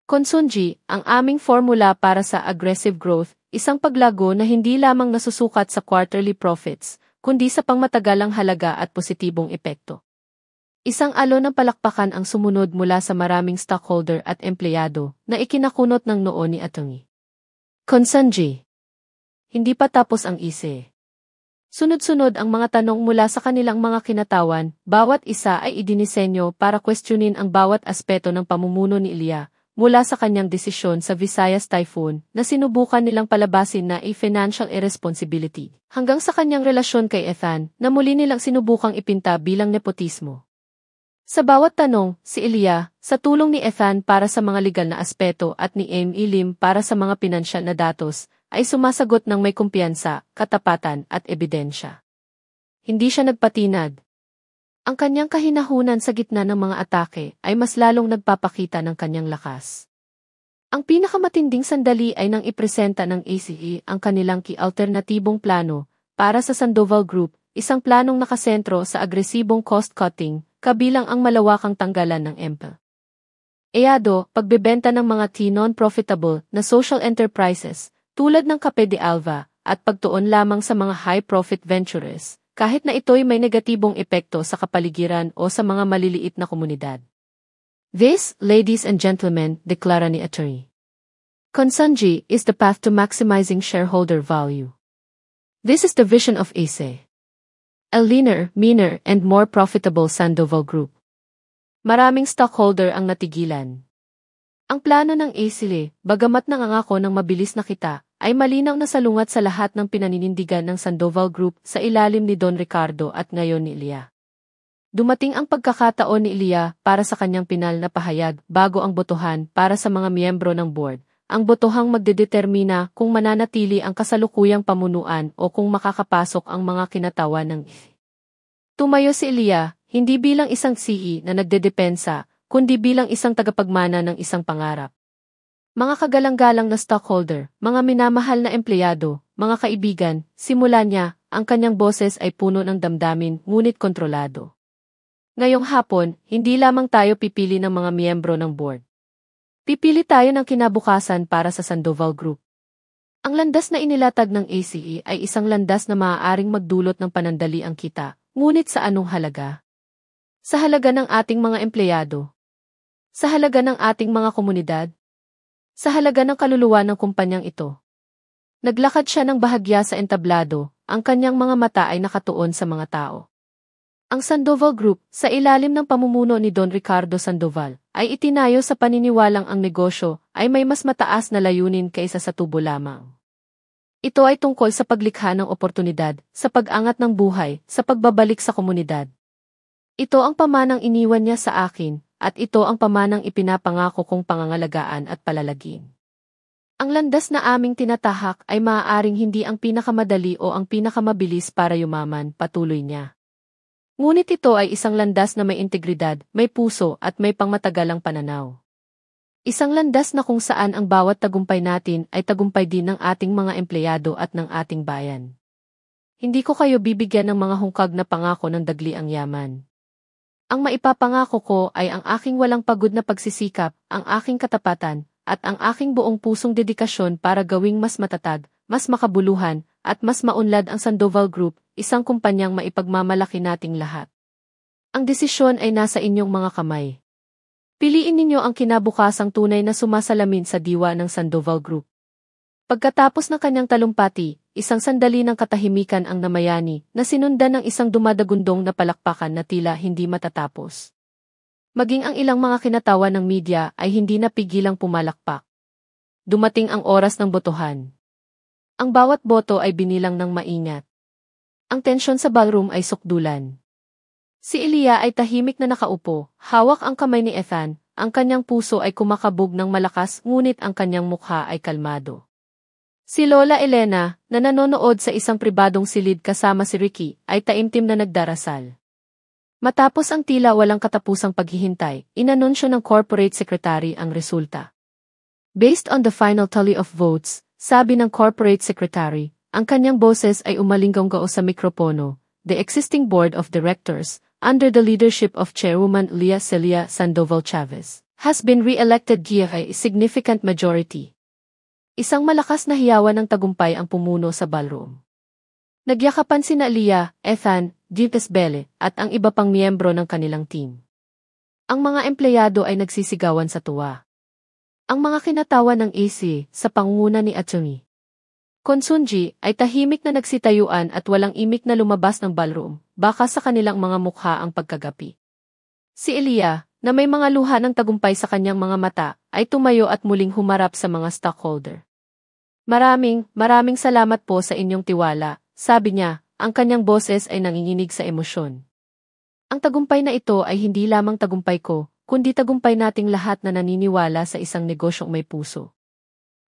Speaker 1: Consunji, ang aming formula para sa aggressive growth, isang paglago na hindi lamang nasusukat sa quarterly profits, kundi sa pangmatagalang halaga at positibong epekto. Isang alon ng palakpakan ang sumunod mula sa maraming stockholder at empleyado na ikinakunot ng noo ni Atty. Consunji. Hindi pa tapos ang ise. Sunod-sunod ang mga tanong mula sa kanilang mga kinatawan, bawat isa ay idinisenyo para questionin ang bawat aspeto ng pamumuno ni Ilya, mula sa kanyang desisyon sa Visayas Typhoon na sinubukan nilang palabasin na financial irresponsibility, hanggang sa kanyang relasyon kay Ethan na muli nilang sinubukang ipinta bilang nepotismo. Sa bawat tanong, si Ilya, sa tulong ni Ethan para sa mga legal na aspeto at ni Amy Lim para sa mga pinansyal na datos, ay sumasagot ng may kumpiyansa, katapatan at ebidensya. Hindi siya nagpatinag. Ang kanyang kahinahunan sa gitna ng mga atake ay mas lalong nagpapakita ng kanyang lakas. Ang pinakamatinding sandali ay nang ipresenta ng ACE ang kanilang alternatibong plano para sa Sandoval Group, isang planong nakasentro sa agresibong cost-cutting, kabilang ang malawakang tanggalan ng EMPA. EADO, pagbebenta ng mga non-profitable na social enterprises, tulad ng Cape de Alva, at pagtuon lamang sa mga high-profit ventures, kahit na ito'y may negatibong epekto sa kapaligiran o sa mga maliliit na komunidad. This, ladies and gentlemen, deklara ni Atty. Consunji, is the path to maximizing shareholder value. This is the vision of ACE. A leaner, meaner, and more profitable Sandoval Group. Maraming stockholder ang natigilan. Ang plano ng ACE, bagamat nangangako ng mabilis na kita, ay malinaw na salungat sa lahat ng pinaninindigan ng Sandoval Group sa ilalim ni Don Ricardo at ngayon ni Ilya. Dumating ang pagkakataon ni Ilya para sa kanyang pinal na pahayag bago ang botohan para sa mga miyembro ng board, ang botohang magdedetermina kung mananatili ang kasalukuyang pamunuan o kung makakapasok ang mga kinatawan ng Tumayo si Ilya, hindi bilang isang CEO na nagdedepensa, kundi bilang isang tagapagmana ng isang pangarap. Mga kagalang-galang na stockholder, mga minamahal na empleyado, mga kaibigan, simula niya, ang kanyang boses ay puno ng damdamin ngunit kontrolado. Ngayong hapon, hindi lamang tayo pipili ng mga miyembro ng board. Pipili tayo ng kinabukasan para sa Sandoval Group. Ang landas na inilatag ng ACE ay isang landas na maaaring magdulot ng panandaliang kita, ngunit sa anong halaga? Sa halaga ng ating mga empleyado? Sa halaga ng ating mga komunidad? Sa halaga ng kaluluwa ng kumpanyang ito? Naglakad siya ng bahagya sa entablado, ang kanyang mga mata ay nakatuon sa mga tao. Ang Sandoval Group, sa ilalim ng pamumuno ni Don Ricardo Sandoval, ay itinayo sa paniniwalang ang negosyo ay may mas mataas na layunin kaysa sa tubo lamang. Ito ay tungkol sa paglikha ng oportunidad, sa pag-angat ng buhay, sa pagbabalik sa komunidad. Ito ang pamanang iniwan niya sa akin, at ito ang pamanang ipinapangako kong pangangalagaan at palalagin. Ang landas na aming tinatahak ay maaaring hindi ang pinakamadali o ang pinakamabilis para yumaman, patuloy niya. Ngunit ito ay isang landas na may integridad, may puso at may pangmatagalang pananaw. Isang landas na kung saan ang bawat tagumpay natin ay tagumpay din ng ating mga empleyado at ng ating bayan. Hindi ko kayo bibigyan ng mga hungkag na pangako ng dagli ang yaman. Ang maipapangako ko ay ang aking walang pagod na pagsisikap, ang aking katapatan, at ang aking buong pusong dedikasyon para gawing mas matatag, mas makabuluhan, at mas maunlad ang Sandoval Group, isang kumpanyang maipagmamalaki nating lahat. Ang desisyon ay nasa inyong mga kamay. Piliin ninyo ang kinabukasang tunay na sumasalamin sa diwa ng Sandoval Group. Pagkatapos ng kanyang talumpati, isang sandali ng katahimikan ang namayani na sinundan ng isang dumadagundong na palakpakan na tila hindi matatapos. Maging ang ilang mga kinatawa ng media ay hindi napigilang pumalakpak. Dumating ang oras ng botohan. Ang bawat boto ay binilang ng maingat. Ang tensyon sa ballroom ay sukdulan. Si Elia ay tahimik na nakaupo, hawak ang kamay ni Ethan, ang kanyang puso ay kumakabog ng malakas ngunit ang kanyang mukha ay kalmado. Si Lola Elena, na nanonood sa isang pribadong silid kasama si Ricky, ay taimtim na nagdarasal. Matapos ang tila walang katapusang paghihintay, inanunsyo ng corporate secretary ang resulta. Based on the final tally of votes, sabi ng corporate secretary, ang kanyang boses ay umalinggong-gao sa mikropono. The existing board of directors, under the leadership of Chairwoman Leah Celia Sandoval Chavez, has been re-elected via a significant majority. Isang malakas na hiyawan ng tagumpay ang pumuno sa ballroom. Nagyakapan sina Leah, Ethan, Gites Belle, at ang iba pang miyembro ng kanilang team. Ang mga empleyado ay nagsisigawan sa tuwa. Ang mga kinatawa ng AC sa pangunguna ni Attorney Konsunji ay tahimik na nagsitayuan at walang imik na lumabas ng ballroom, baka sa kanilang mga mukha ang pagkagapi. Si Elia, na may mga luha ng tagumpay sa kanyang mga mata, ay tumayo at muling humarap sa mga stockholder. Maraming salamat po sa inyong tiwala, sabi niya, ang kanyang boses ay nanginginig sa emosyon. Ang tagumpay na ito ay hindi lamang tagumpay ko, kundi tagumpay nating lahat na naniniwala sa isang negosyong may puso.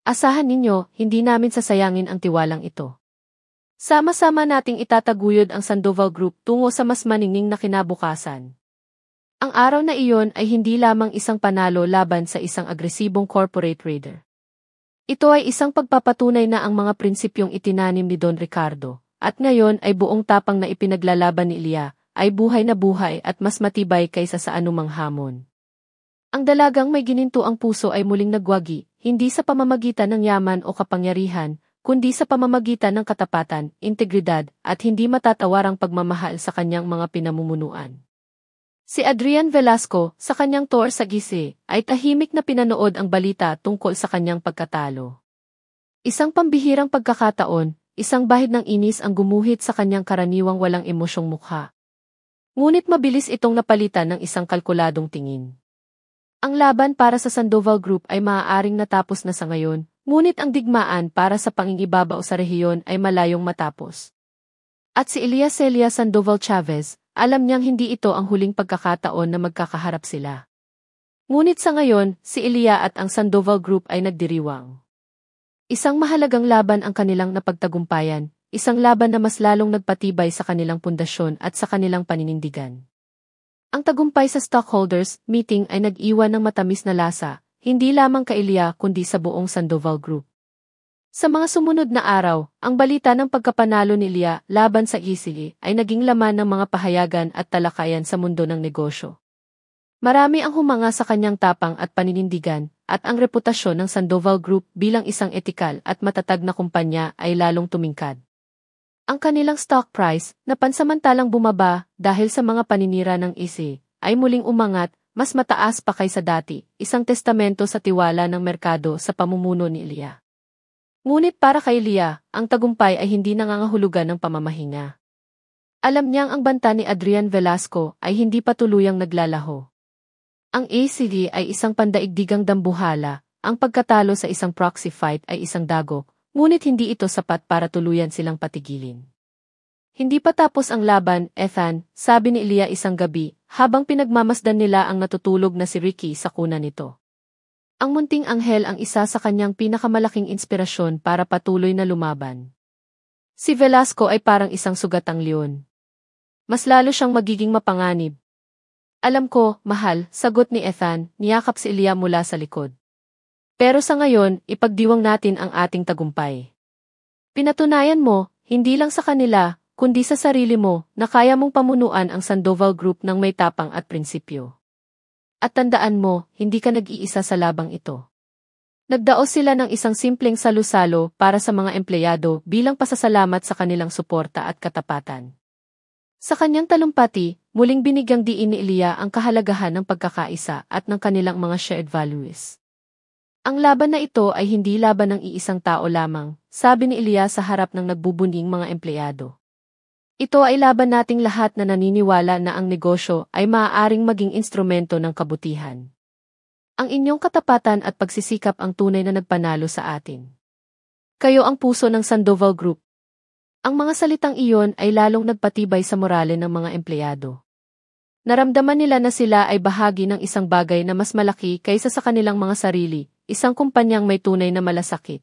Speaker 1: Asahan ninyo, hindi namin sasayangin ang tiwalang ito. Sama-sama nating itataguyod ang Sandoval Group tungo sa mas maningning na kinabukasan. Ang araw na iyon ay hindi lamang isang panalo laban sa isang agresibong corporate raider. Ito ay isang pagpapatunay na ang mga prinsipyong itinanim ni Don Ricardo, at ngayon ay buong tapang na ipinaglalaban ni Elia, ay buhay na buhay at mas matibay kaysa sa anumang hamon. Ang dalagang may gininto ang puso ay muling nagwagi, hindi sa pamamagitan ng yaman o kapangyarihan, kundi sa pamamagitan ng katapatan, integridad, at hindi matatawarang pagmamahal sa kanyang mga pinamumunuan. Si Adrian Velasco, sa kanyang tour sa Gise, ay tahimik na pinanood ang balita tungkol sa kanyang pagkatalo. Isang pambihirang pagkakataon, isang bahid ng inis ang gumuhit sa kanyang karaniwang walang emosyong mukha. Ngunit mabilis itong napalitan ng isang kalkuladong tingin. Ang laban para sa Sandoval Group ay maaaring natapos na sa ngayon, ngunit ang digmaan para sa pangingibabaw sa rehiyon ay malayong matapos. At si Elia Celia Sandoval Chavez, alam niyang hindi ito ang huling pagkakataon na magkakaharap sila. Ngunit sa ngayon, si Elia at ang Sandoval Group ay nagdiriwang. Isang mahalagang laban ang kanilang napagtagumpayan, isang laban na mas lalong nagpatibay sa kanilang pundasyon at sa kanilang paninindigan. Ang tagumpay sa stockholders meeting ay nag-iwan ng matamis na lasa, hindi lamang kay Ilya kundi sa buong Sandoval Group. Sa mga sumunod na araw, ang balita ng pagkapanalo ni Ilya laban sa ECE ay naging laman ng mga pahayagan at talakayan sa mundo ng negosyo. Marami ang humanga sa kanyang tapang at paninindigan, at ang reputasyon ng Sandoval Group bilang isang etikal at matatag na kumpanya ay lalong tumingkad. Ang kanilang stock price, na pansamantalang bumaba dahil sa mga paninira ng ECE, ay muling umangat, mas mataas pa kaysa dati, isang testamento sa tiwala ng merkado sa pamumuno ni Ilya. Ngunit para kay Ilya, ang tagumpay ay hindi nangangahulugan ng pamamahinga. Alam niyang ang banta ni Adrian Velasco ay hindi pa tuluyang naglalaho. Ang ECE ay isang pandaigdigang dambuhala, ang pagkatalo sa isang proxy fight ay isang dagok, ngunit hindi ito sapat para tuluyan silang patigilin. Hindi pa tapos ang laban, Ethan, sabi ni Ilya isang gabi, habang pinagmamasdan nila ang natutulog na si Ricky sa kuna nito. Ang munting anghel ang isa sa kanyang pinakamalaking inspirasyon para patuloy na lumaban. Si Velasco ay parang isang sugatang leon. Mas lalo siyang magiging mapanganib. Alam ko, mahal, sagot ni Ethan, niyakap si Ilya mula sa likod. Pero sa ngayon, ipagdiwang natin ang ating tagumpay. Pinatunayan mo, hindi lang sa kanila, kundi sa sarili mo, na kaya mong pamunuan ang Sandoval Group ng may tapang at prinsipyo. At tandaan mo, hindi ka nag-iisa sa labang ito. Nagdaos sila ng isang simpleng salu-salo para sa mga empleyado bilang pasasalamat sa kanilang suporta at katapatan. Sa kanyang talumpati, muling binigyang diin ni Ilya ang kahalagahan ng pagkakaisa at ng kanilang mga shared values. Ang laban na ito ay hindi laban ng iisang tao lamang, sabi ni Ilya sa harap ng nagbubuning mga empleyado. Ito ay laban nating lahat na naniniwala na ang negosyo ay maaaring maging instrumento ng kabutihan. Ang inyong katapatan at pagsisikap ang tunay na nagpanalo sa atin. Kayo ang puso ng Sandoval Group. Ang mga salitang iyon ay lalong nagpatibay sa morale ng mga empleyado. Naramdaman nila na sila ay bahagi ng isang bagay na mas malaki kaysa sa kanilang mga sarili, isang kumpanyang may tunay na malasakit.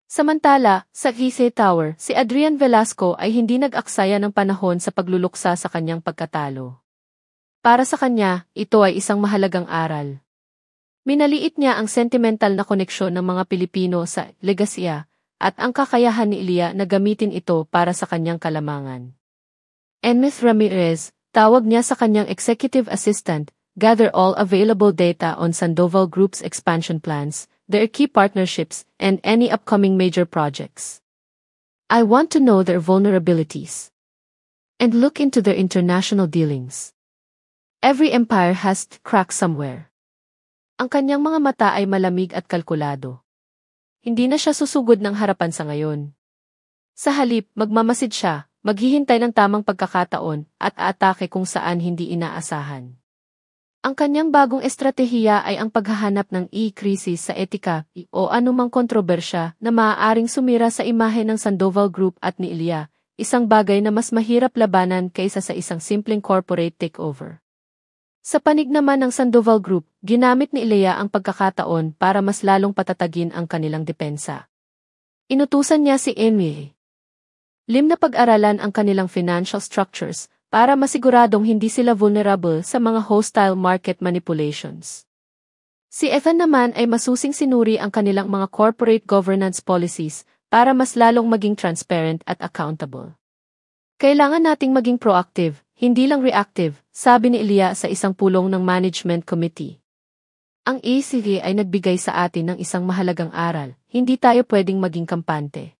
Speaker 1: Samantala, sa ECE Tower, si Adrian Velasco ay hindi nag-aksaya ng panahon sa pagluluksa sa kanyang pagkatalo. Para sa kanya, ito ay isang mahalagang aral. Minaliit niya ang sentimental na koneksyon ng mga Pilipino sa legasya, at ang kakayahan ni Ilya na gamitin ito para sa kanyang kalamangan. Enmith Ramirez, tawag niya sa kanyang executive assistant, gather all available data on Sandoval Group's expansion plans, their key partnerships, and any upcoming major projects. I want to know their vulnerabilities. And look into their international dealings. Every empire has to crack somewhere. Ang kanyang mga mata ay malamig at kalkulado. Hindi na siya susugod ng harapan sa ngayon. Sa halip, magmamasid siya, maghihintay ng tamang pagkakataon, at aatake kung saan hindi inaasahan. Ang kanyang bagong estratehiya ay ang paghahanap ng krisis sa etika o anumang kontrobersya na maaaring sumira sa imahe ng Sandoval Group at ni Ilya, isang bagay na mas mahirap labanan kaysa sa isang simpleng corporate takeover. Sa panig naman ng Sandoval Group, ginamit ni Ilya ang pagkakataon para mas lalong patatagin ang kanilang depensa. Inutusan niya si Emil Lim na pag-aralan ang kanilang financial structures para masiguradong hindi sila vulnerable sa mga hostile market manipulations. Si Ethan naman ay masusing sinuri ang kanilang mga corporate governance policies para mas lalong maging transparent at accountable. Kailangan nating maging proactive, hindi lang reactive, sabi ni Ilya sa isang pulong ng management committee. Ang ECE ay nagbigay sa atin ng isang mahalagang aral, hindi tayo pwedeng maging kampante.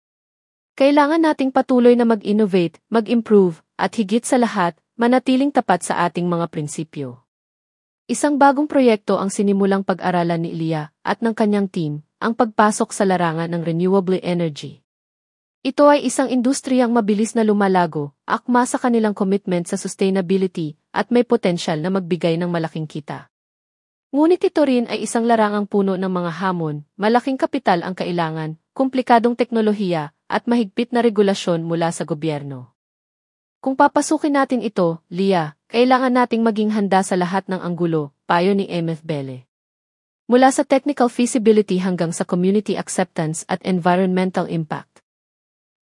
Speaker 1: Kailangan nating patuloy na mag-innovate, mag-improve, at higit sa lahat, manatiling tapat sa ating mga prinsipyo. Isang bagong proyekto ang sinimulang pag-aralan ni Ilya at ng kanyang team, ang pagpasok sa larangan ng renewable energy. Ito ay isang industriyang mabilis na lumalago, akma sa kanilang commitment sa sustainability, at may potensyal na magbigay ng malaking kita. Ngunit ito rin ay isang larangang puno ng mga hamon, malaking kapital ang kailangan, komplikadong teknolohiya, at mahigpit na regulasyon mula sa gobyerno. Kung papasukin natin ito, Lia, kailangan nating maging handa sa lahat ng anggulo, payo ni MF Bele. Mula sa technical feasibility hanggang sa community acceptance at environmental impact.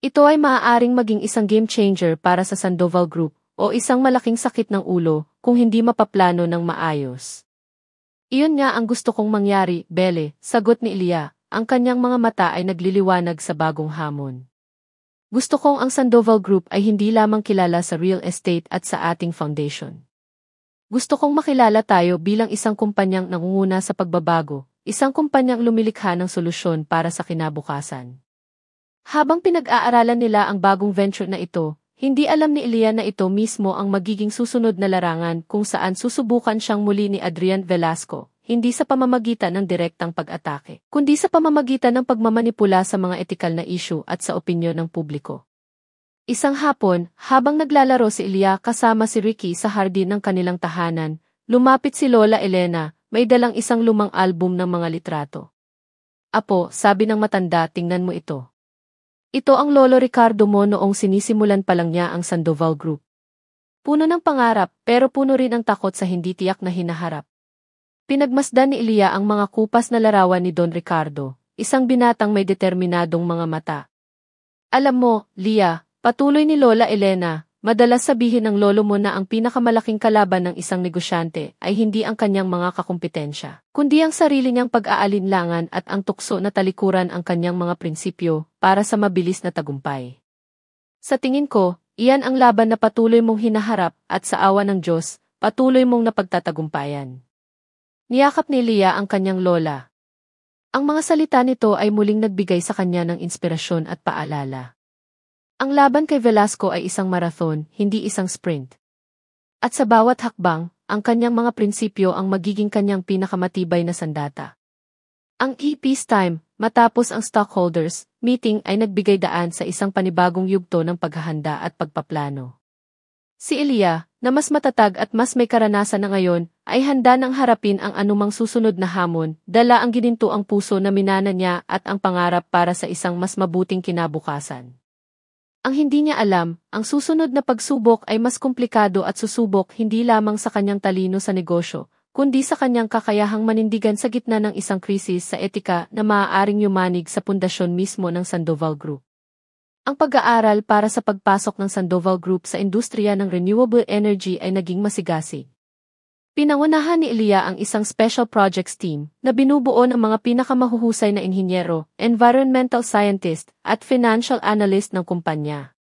Speaker 1: Ito ay maaaring maging isang game changer para sa Sandoval Group o isang malaking sakit ng ulo kung hindi mapaplano ng maayos. Iyon nga ang gusto kong mangyari, Belle, sagot ni Ilya, ang kanyang mga mata ay nagliliwanag sa bagong hamon. Gusto kong ang Sandoval Group ay hindi lamang kilala sa real estate at sa ating foundation. Gusto kong makilala tayo bilang isang kumpanyang nangunguna sa pagbabago, isang kumpanyang lumilikha ng solusyon para sa kinabukasan. Habang pinag-aaralan nila ang bagong venture na ito, hindi alam ni Ilya na ito mismo ang magiging susunod na larangan kung saan susubukan siyang muli ni Adrian Velasco, hindi sa pamamagitan ng direktang pag-atake, kundi sa pamamagitan ng pagmamanipula sa mga etikal na issue at sa opinyon ng publiko. Isang hapon, habang naglalaro si Ilya kasama si Ricky sa hardin ng kanilang tahanan, lumapit si Lola Elena, may dalang isang lumang album ng mga litrato. Apo, sabi ng matanda, tingnan mo ito. Ito ang Lolo Ricardo mo noong sinisimulan pa lang niya ang Sandoval Group. Puno ng pangarap, pero puno rin ang takot sa hindi tiyak na hinaharap. Pinagmasdan ni Ilya ang mga kupas na larawan ni Don Ricardo, isang binatang may determinadong mga mata. Alam mo, Lia, patuloy ni Lola Elena, madalas sabihin ng lolo mo na ang pinakamalaking kalaban ng isang negosyante ay hindi ang kanyang mga kakumpetensya, kundi ang sarili niyang pag-aalinlangan at ang tukso na talikuran ang kanyang mga prinsipyo para sa mabilis na tagumpay. Sa tingin ko, iyan ang laban na patuloy mong hinaharap at sa awa ng Diyos, patuloy mong napagtatagumpayan. Niyakap ni Lia ang kanyang lola. Ang mga salita nito ay muling nagbigay sa kanya ng inspirasyon at paalala. Ang laban kay Velasco ay isang marathon, hindi isang sprint. At sa bawat hakbang, ang kanyang mga prinsipyo ang magiging kanyang pinakamatibay na sandata. Ang peace time, matapos ang stockholders meeting ay nagbigay daan sa isang panibagong yugto ng paghahanda at pagpaplano. Si Ilya, na mas matatag at mas may karanasan na ngayon, ay handa nang harapin ang anumang susunod na hamon, dala ang gininto ang puso na minana niya at ang pangarap para sa isang mas mabuting kinabukasan. Ang hindi niya alam, ang susunod na pagsubok ay mas komplikado at susubok hindi lamang sa kanyang talino sa negosyo, kundi sa kanyang kakayahang manindigan sa gitna ng isang krisis sa etika na maaaring yumanig sa pundasyon mismo ng Sandoval Group. Ang pag-aaral para sa pagpasok ng Sandoval Group sa industriya ng renewable energy ay naging masigasig. Pinangunahan ni Ilya ang isang special projects team na binubuo ng mga pinakamahuhusay na inhinyero, environmental scientist, at financial analyst ng kumpanya.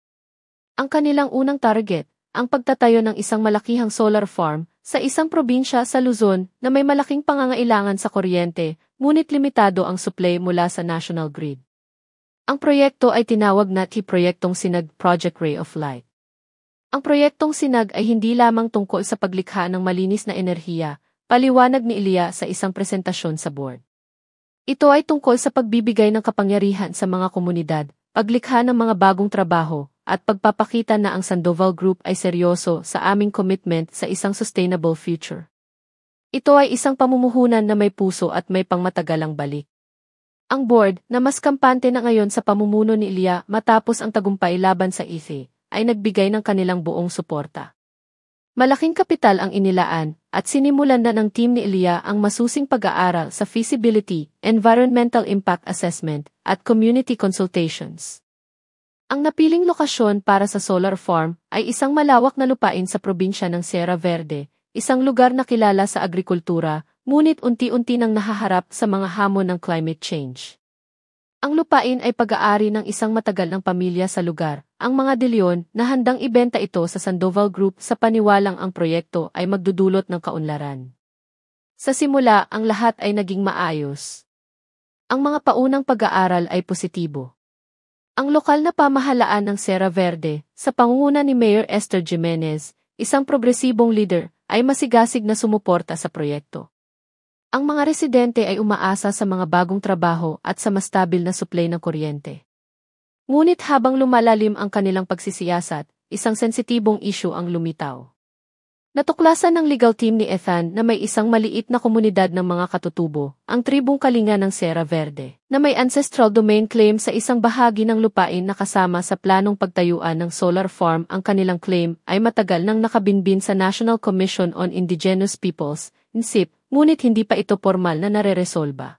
Speaker 1: Ang kanilang unang target, ang pagtatayo ng isang malakihang solar farm sa isang probinsya sa Luzon na may malaking pangangailangan sa kuryente, ngunit limitado ang supply mula sa national grid. Ang proyekto ay tinawag na Proyektong Sinag Project Ray of Light. Ang proyektong Sinag ay hindi lamang tungkol sa paglikha ng malinis na enerhiya, paliwanag ni Ilya sa isang presentasyon sa board. Ito ay tungkol sa pagbibigay ng kapangyarihan sa mga komunidad, paglikha ng mga bagong trabaho, at pagpapakita na ang Sandoval Group ay seryoso sa aming commitment sa isang sustainable future. Ito ay isang pamumuhunan na may puso at may pangmatagalang balik. Ang board, na mas kampante na ngayon sa pamumuno ni Ilya matapos ang tagumpay laban sa ICE, ay nagbigay ng kanilang buong suporta. Malaking kapital ang inilaan, at sinimulan na ng team ni Ilya ang masusing pag-aaral sa feasibility, environmental impact assessment, at community consultations. Ang napiling lokasyon para sa solar farm ay isang malawak na lupain sa probinsya ng Sierra Verde, isang lugar na kilala sa agrikultura, ngunit unti-unti nang nahaharap sa mga hamon ng climate change. Ang lupain ay pag-aari ng isang matagal ng pamilya sa lugar, ang mga De Leon, na handang ibenta ito sa Sandoval Group sa paniwalang ang proyekto ay magdudulot ng kaunlaran. Sa simula, ang lahat ay naging maayos. Ang mga paunang pag-aaral ay positibo. Ang lokal na pamahalaan ng Sierra Verde, sa pangunguna ni Mayor Esther Jimenez, isang progresibong leader, ay masigasig na sumuporta sa proyekto. Ang mga residente ay umaasa sa mga bagong trabaho at sa mas stabil na supply ng kuryente. Ngunit habang lumalalim ang kanilang pagsisiyasat, isang sensitibong issue ang lumitaw. Natuklasan ng legal team ni Ethan na may isang maliit na komunidad ng mga katutubo, ang tribong Kalinga ng Sierra Verde, na may ancestral domain claim sa isang bahagi ng lupain na kasama sa planong pagtayuan ng solar farm. Ang kanilang claim ay matagal nang nakabinbin sa National Commission on Indigenous Peoples, NCIP, ngunit hindi pa ito formal na nareresolba.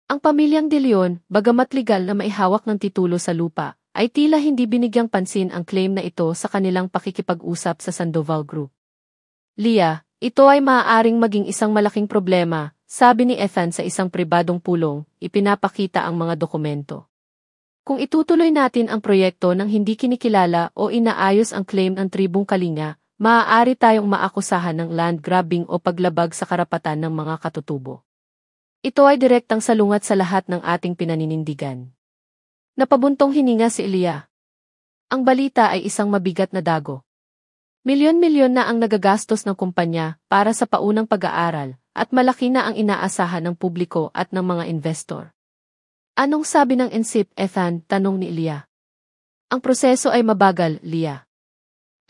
Speaker 1: Ang pamilyang De Leon, bagamat legal na maihawak ng titulo sa lupa, ay tila hindi binigyang pansin ang claim na ito sa kanilang pakikipag-usap sa Sandoval Group. Leah, ito ay maaaring maging isang malaking problema, sabi ni Ethan sa isang pribadong pulong, ipinapakita ang mga dokumento. Kung itutuloy natin ang proyekto ng hindi kinikilala o inaayos ang claim ng tribong Kalinga, maaari tayong maakusahan ng land grabbing o paglabag sa karapatan ng mga katutubo. Ito ay direktang salungat sa lahat ng ating pinaninindigan. Napabuntong hininga si Leah. Ang balita ay isang mabigat na dago. Milyon-milyon na ang nagagastos ng kumpanya para sa paunang pag-aaral, at malaki na ang inaasahan ng publiko at ng mga investor. Anong sabi ng NCIP, Ethan? Tanong ni Leah. Ang proseso ay mabagal, Leah.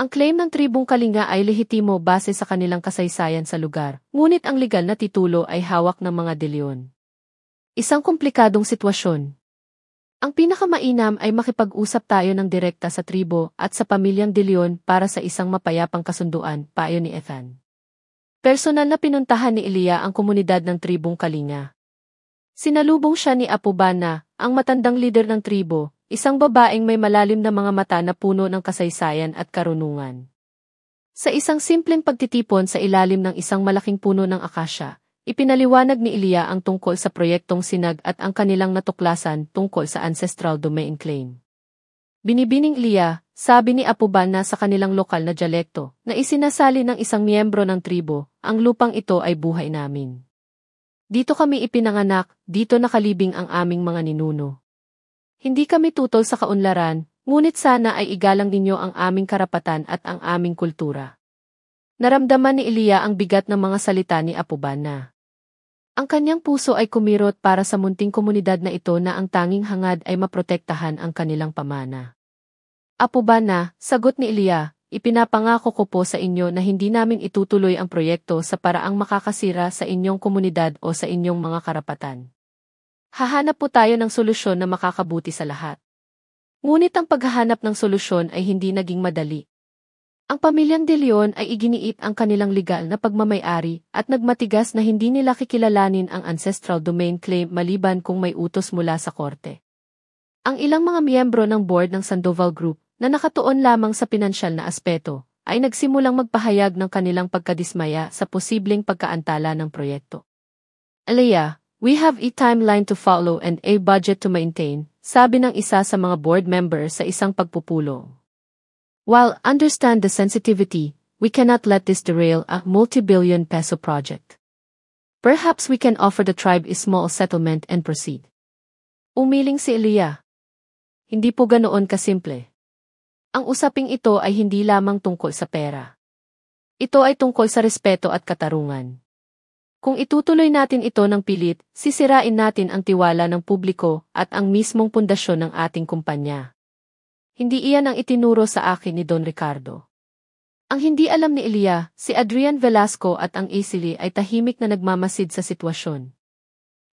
Speaker 1: Ang claim ng tribong Kalinga ay lehitimo base sa kanilang kasaysayan sa lugar, ngunit ang legal na titulo ay hawak ng mga De Leon. Isang komplikadong sitwasyon. Ang pinakamainam ay makipag-usap tayo ng direkta sa tribo at sa pamilyang De Leon para sa isang mapayapang kasunduan, payo ni Ethan. Personal na pinuntahan ni Leah ang komunidad ng tribong Kalinga. Sinalubong siya ni Apo Bana, ang matandang lider ng tribo, isang babaeng may malalim na mga mata na puno ng kasaysayan at karunungan. Sa isang simpleng pagtitipon sa ilalim ng isang malaking puno ng akasya, ipinaliwanag ni Leah ang tungkol sa proyektong Sinag at ang kanilang natuklasan tungkol sa ancestral domain claim. Binibining Leah, sabi ni Apo Bana sa kanilang lokal na dialekto, na isinasali ng isang miyembro ng tribo, ang lupang ito ay buhay namin. Dito kami ipinanganak, dito nakalibing ang aming mga ninuno. Hindi kami tutol sa kaunlaran, ngunit sana ay igalang ninyo ang aming karapatan at ang aming kultura. Naramdaman ni Leah ang bigat ng mga salita ni Apo Bana. Ang kanyang puso ay kumirot para sa munting komunidad na ito na ang tanging hangad ay maprotektahan ang kanilang pamana. Apo Bana, sagot ni Leah, ipinapangako ko po sa inyo na hindi namin itutuloy ang proyekto sa paraang makakasira sa inyong komunidad o sa inyong mga karapatan. Hahanap po tayo ng solusyon na makakabuti sa lahat. Ngunit ang paghahanap ng solusyon ay hindi naging madali. Ang pamilyang De Leon ay iginiit ang kanilang legal na pagmamay-ari at nagmatigas na hindi nila kikilalanin ang ancestral domain claim maliban kung may utos mula sa korte. Ang ilang mga miyembro ng board ng Sandoval Group, na nakatuon lamang sa pinansyal na aspeto, ay nagsimulang magpahayag ng kanilang pagkadismaya sa posibleng pagkaantala ng proyekto. Leah, we have a timeline to follow and a budget to maintain, sabi ng isa sa mga board members sa isang pagpupulong. While understand the sensitivity, we cannot let this derail a multi-billion peso project. Perhaps we can offer the tribe a small settlement and proceed. Umiling si Leah. Hindi po ganoon kasimple. Ang usaping ito ay hindi lamang tungkol sa pera. Ito ay tungkol sa respeto at katarungan. Kung itutuloy natin ito ng pilit, sisirain natin ang tiwala ng publiko at ang mismong pundasyon ng ating kumpanya. Hindi iyan ang itinuro sa akin ni Don Ricardo. Ang hindi alam ni Leah, si Adrian Velasco at ang Acely ay tahimik na nagmamasid sa sitwasyon.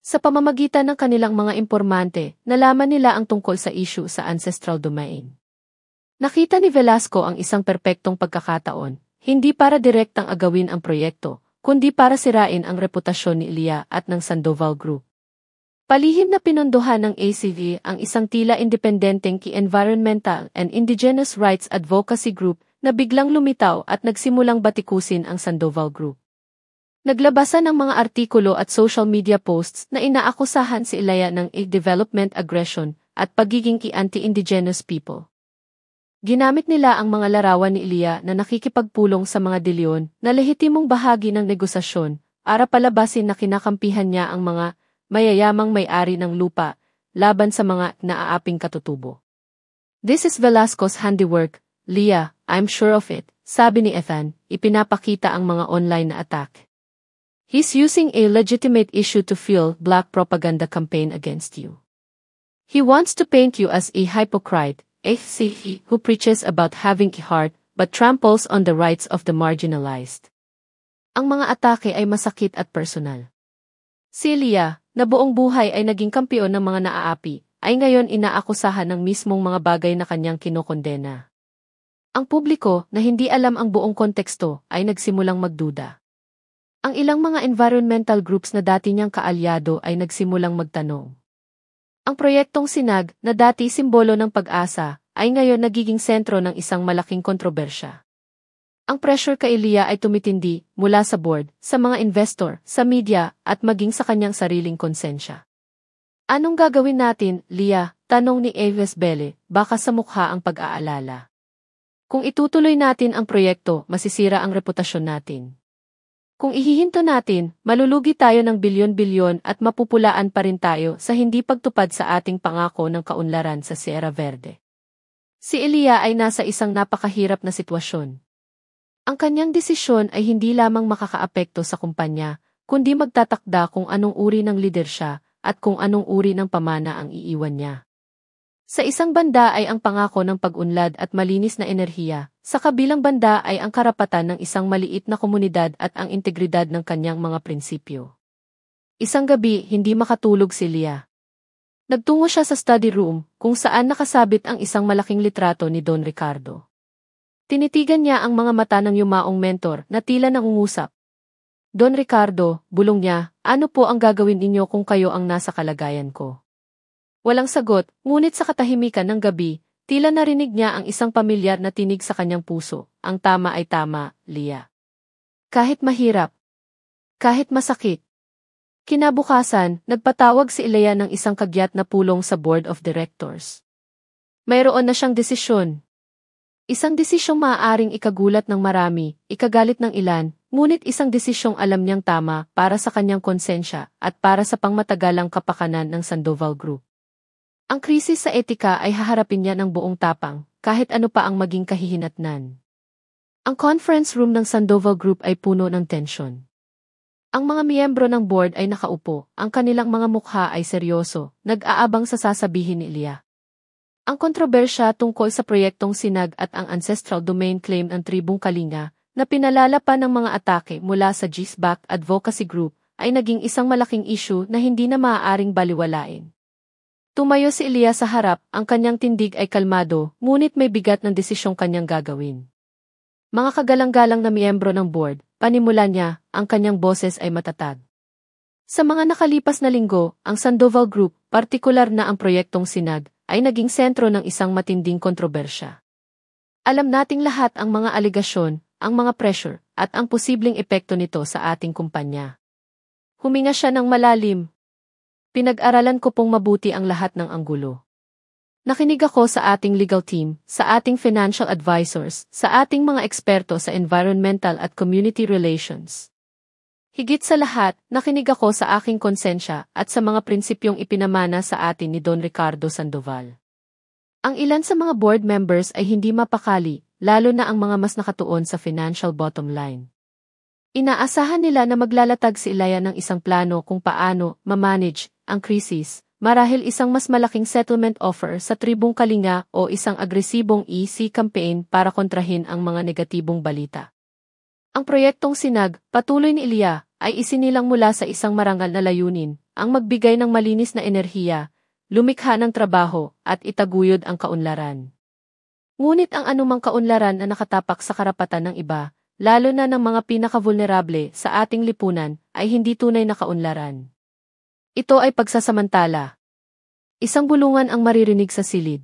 Speaker 1: Sa pamamagitan ng kanilang mga impormante, nalaman nila ang tungkol sa issue sa ancestral domain. Nakita ni Velasco ang isang perpektong pagkakataon, hindi para direktang agawin ang proyekto, kundi para sirain ang reputasyon ni Leah at ng Sandoval Group. Palihim na pinondohan ng ACV ang isang tila independenteng environmental and indigenous rights advocacy group na biglang lumitaw at nagsimulang batikusin ang Sandoval Group. Naglabasan ng mga artikulo at social media posts na inaakusahan si Leah ng development aggression at pagiging anti-indigenous people. Ginamit nila ang mga larawan ni Leah na nakikipagpulong sa mga De Leon na lehitimong bahagi ng negosasyon para palabasin na kinakampihan niya ang mga mayayamang may-ari ng lupa laban sa mga naaaping katutubo. This is Velasco's handiwork, Leah, I'm sure of it, sabi ni Ethan, ipinapakita ang mga online na attack. He's using a legitimate issue to fuel black propaganda campaign against you. He wants to paint you as a hypocrite, who preaches about having a heart but tramples on the rights of the marginalized. Ang mga atake ay masakit at personal. Si Leah, na buong buhay ay naging kampiyon ng mga naaapi, ay ngayon inaakusahan ng mismong mga bagay na kanyang kinokondena. Ang publiko, na hindi alam ang buong konteksto, ay nagsimulang magduda. Ang ilang mga environmental groups na dati niyang kaalyado ay nagsimulang magtanong. Ang proyektong Sinag, na dati simbolo ng pag-asa, ay ngayon nagiging sentro ng isang malaking kontrobersya. Ang pressure kay Ilya ay tumitindi mula sa board, sa mga investor, sa media, at maging sa kanyang sariling konsensya. Anong gagawin natin, Lia? Tanong ni Aves Belle, baka sa mukha ang pag-aalala. Kung itutuloy natin ang proyekto, masisira ang reputasyon natin. Kung ihihinto natin, malulugi tayo ng bilyon-bilyon at mapupulaan pa rin tayo sa hindi pagtupad sa ating pangako ng kaunlaran sa Sierra Verde. Si Ilya ay nasa isang napakahirap na sitwasyon. Ang kanyang desisyon ay hindi lamang makakaapekto sa kumpanya, kundi magtatakda kung anong uri ng lider siya at kung anong uri ng pamana ang iiwan niya. Sa isang banda ay ang pangako ng pag-unlad at malinis na enerhiya, sa kabilang banda ay ang karapatan ng isang maliit na komunidad at ang integridad ng kanyang mga prinsipyo. Isang gabi, hindi makatulog si Lia. Nagtungo siya sa study room, kung saan nakasabit ang isang malaking litrato ni Don Ricardo. Tinitigan niya ang mga mata ng yumaong mentor na tila nangungusap. Don Ricardo, bulong niya, ano po ang gagawin ninyo kung kayo ang nasa kalagayan ko? Walang sagot, ngunit sa katahimikan ng gabi, tila narinig niya ang isang pamilyar na tinig sa kanyang puso. Ang tama ay tama, Lia. Kahit mahirap. Kahit masakit. Kinabukasan, nagpatawag si Ilya ng isang kagyat na pulong sa board of directors. Mayroon na siyang desisyon. Isang desisyong maaaring ikagulat ng marami, ikagalit ng ilan, ngunit isang desisyong alam niyang tama para sa kanyang konsensya at para sa pangmatagalang kapakanan ng Sandoval Group. Ang krisis sa etika ay haharapin niya ng buong tapang, kahit ano pa ang maging kahihinatnan. Ang conference room ng Sandoval Group ay puno ng tensyon. Ang mga miyembro ng board ay nakaupo, ang kanilang mga mukha ay seryoso, nag-aabang sa sasabihin ni Ilya. Ang kontrobersya tungkol sa proyektong Sinag at ang ancestral domain claim ng tribong Kalinga, na pinalala pa ng mga atake mula sa GISBAC Advocacy Group, ay naging isang malaking issue na hindi na maaaring baliwalain. Tumayo si Ilya sa harap, ang kanyang tindig ay kalmado, ngunit may bigat ng desisyong kanyang gagawin. Mga kagalang-galang na miyembro ng board, panimula niya, ang kanyang boses ay matatag. Sa mga nakalipas na linggo, ang Sandoval Group, partikular na ang proyektong Sinag, ay naging sentro ng isang matinding kontrobersya. Alam nating lahat ang mga aligasyon, ang mga pressure, at ang posibleng epekto nito sa ating kumpanya. Huminga siya ng malalim. Pinag-aralan ko pong mabuti ang lahat ng anggulo. Nakinig ako sa ating legal team, sa ating financial advisors, sa ating mga eksperto sa environmental at community relations. Higit sa lahat, nakinig ako sa aking konsensya at sa mga prinsipyong ipinamana sa atin ni Don Ricardo Sandoval. Ang ilan sa mga board members ay hindi mapakali, lalo na ang mga mas nakatuon sa financial bottom line. Inaasahan nila na maglalatag si Ilya ng isang plano kung paano ma-manage ang krisis, marahil isang mas malaking settlement offer sa tribong Kalinga o isang agresibong EC campaign para kontrahin ang mga negatibong balita. Ang proyektong Sinag, patuloy ni Ilya, ay isinilang mula sa isang marangal na layunin, ang magbigay ng malinis na enerhiya, lumikha ng trabaho, at itaguyod ang kaunlaran. Ngunit ang anumang kaunlaran na nakatapak sa karapatan ng iba, lalo na ng mga pinakavulnerable sa ating lipunan, ay hindi tunay na kaunlaran. Ito ay pagsasamantala. Isang bulungan ang maririnig sa silid.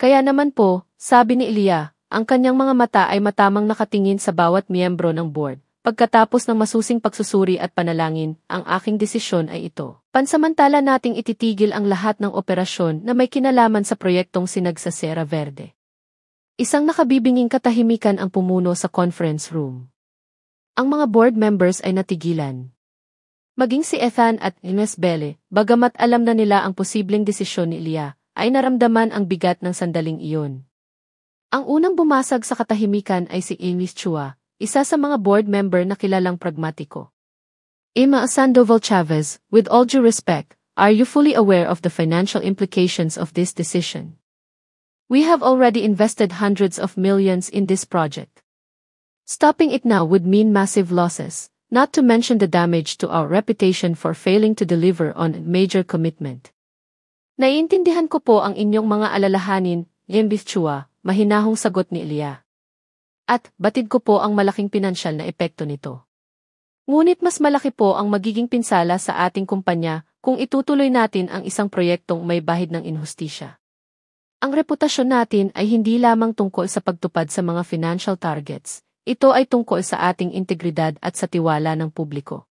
Speaker 1: Kaya naman po, sabi ni Ilya, ang kanyang mga mata ay matamang nakatingin sa bawat miyembro ng board. Pagkatapos ng masusing pagsusuri at panalangin, ang aking desisyon ay ito. Pansamantala nating ititigil ang lahat ng operasyon na may kinalaman sa proyektong Sinag sa Sierra Verde. Isang nakabibinging katahimikan ang pumuno sa conference room. Ang mga board members ay natigilan. Maging si Ethan at Ines Belle, bagamat alam na nila ang posibleng desisyon ni Ilya, ay naramdaman ang bigat ng sandaling iyon. Ang unang bumasag sa katahimikan ay si Ines Chua, isa sa mga board member na kilalang pragmatiko. Emma Sandoval Chavez, with all due respect, are you fully aware of the financial implications of this decision? We have already invested hundreds of millions in this project. Stopping it now would mean massive losses, not to mention the damage to our reputation for failing to deliver on a major commitment. Naiintindihan ko po ang inyong mga alalahanin, Ms. Chua, mahinahong sagot ni Ilya. At, batid ko po ang malaking pinansyal na epekto nito. Ngunit mas malaki po ang magiging pinsala sa ating kumpanya kung itutuloy natin ang isang proyektong may bahid ng inhustisya. Ang reputasyon natin ay hindi lamang tungkol sa pagtupad sa mga financial targets, ito ay tungkol sa ating integridad at sa tiwala ng publiko.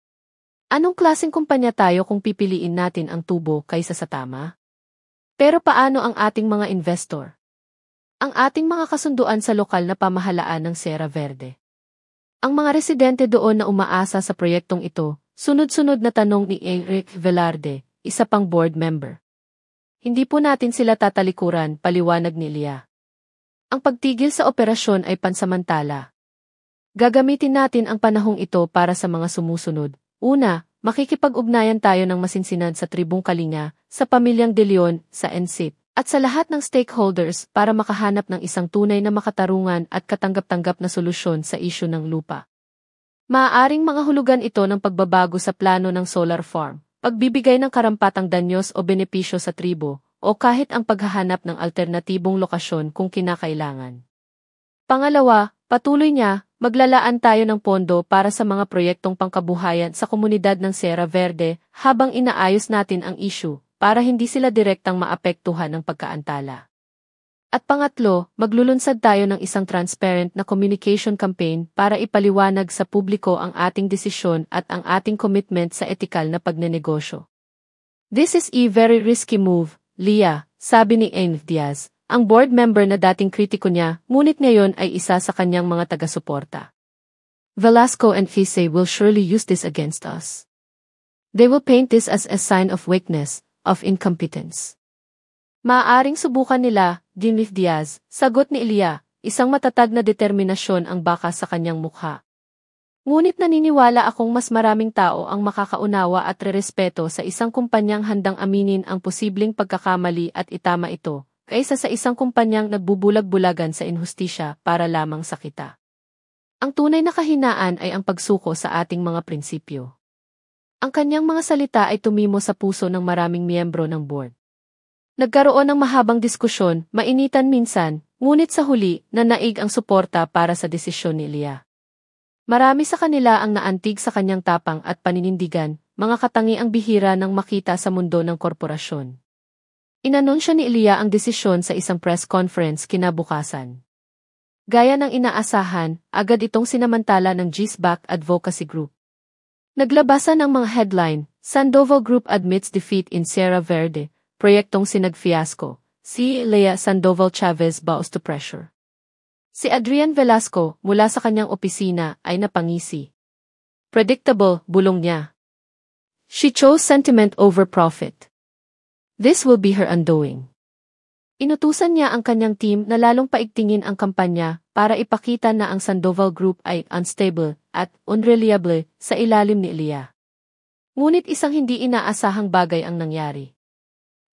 Speaker 1: Anong klaseng kumpanya tayo kung pipiliin natin ang tubo kaysa sa tama? Pero paano ang ating mga investor? Ang ating mga kasunduan sa lokal na pamahalaan ng Sierra Verde. Ang mga residente doon na umaasa sa proyektong ito, sunod-sunod na tanong ni Eric Velarde, isa pang board member. Hindi po natin sila tatalikuran, paliwanag ni Elia. Ang pagtigil sa operasyon ay pansamantala. Gagamitin natin ang panahong ito para sa mga sumusunod. Una, makikipag-ugnayan tayo ng masinsinan sa tribong Kalinga, sa pamilyang De Leon, sa NSIP, at sa lahat ng stakeholders para makahanap ng isang tunay na makatarungan at katanggap-tanggap na solusyon sa isyu ng lupa. Maaaring mga hulugan ito ng pagbabago sa plano ng solar farm, pagbibigay ng karampatang danyos o benepisyo sa tribo, o kahit ang paghahanap ng alternatibong lokasyon kung kinakailangan. Pangalawa, patuloy niya, maglalaan tayo ng pondo para sa mga proyektong pangkabuhayan sa komunidad ng Sierra Verde habang inaayos natin ang issue para hindi sila direktang maapektuhan ng pagkaantala. At pangatlo, maglulunsad tayo ng isang transparent na communication campaign para ipaliwanag sa publiko ang ating desisyon at ang ating commitment sa etikal na pagnenegosyo. This is a very risky move, Leah, sabi ni Env Diaz, ang board member na dating kritiko niya, ngunit ngayon ay isa sa kanyang mga taga-suporta. Velasco and Fise will surely use this against us. They will paint this as a sign of weakness, of incompetence. Maaaring subukan nila, Env Diaz, sagot ni Elia, isang matatag na determinasyon ang baka sa kanyang mukha. Ngunit naniniwala akong mas maraming tao ang makakaunawa at rerespeto sa isang kumpanyang handang aminin ang posibleng pagkakamali at itama ito, kaysa sa isang kumpanyang nagbubulag-bulagan sa inhustisya para lamang sa kita. Ang tunay na kahinaan ay ang pagsuko sa ating mga prinsipyo. Ang kanyang mga salita ay tumimo sa puso ng maraming miyembro ng board. Nagkaroon ng mahabang diskusyon, mainitan minsan, ngunit sa huli, nanaig ang suporta para sa desisyon ni Elia. Marami sa kanila ang naantig sa kanyang tapang at paninindigan, mga katangiang bihira ng makita sa mundo ng korporasyon. Inanunsyo ni Elia ang desisyon sa isang press conference kinabukasan. Gaya ng inaasahan, agad itong sinamantala ng GSBAC Advocacy Group. Naglabasa ng mga headline, Sandoval Group admits defeat in Sierra Verde, proyektong sinag-fiasco, si Lea Sandoval Chavez bows to pressure. Si Adrian Velasco, mula sa kanyang opisina, ay napangisi. Predictable, bulong niya. She chose sentiment over profit. This will be her undoing. Inutusan niya ang kanyang team na lalong paigtingin ang kampanya para ipakita na ang Sandoval Group ay unstable at unreliable sa ilalim ni Elia. Ngunit isang hindi inaasahang bagay ang nangyari.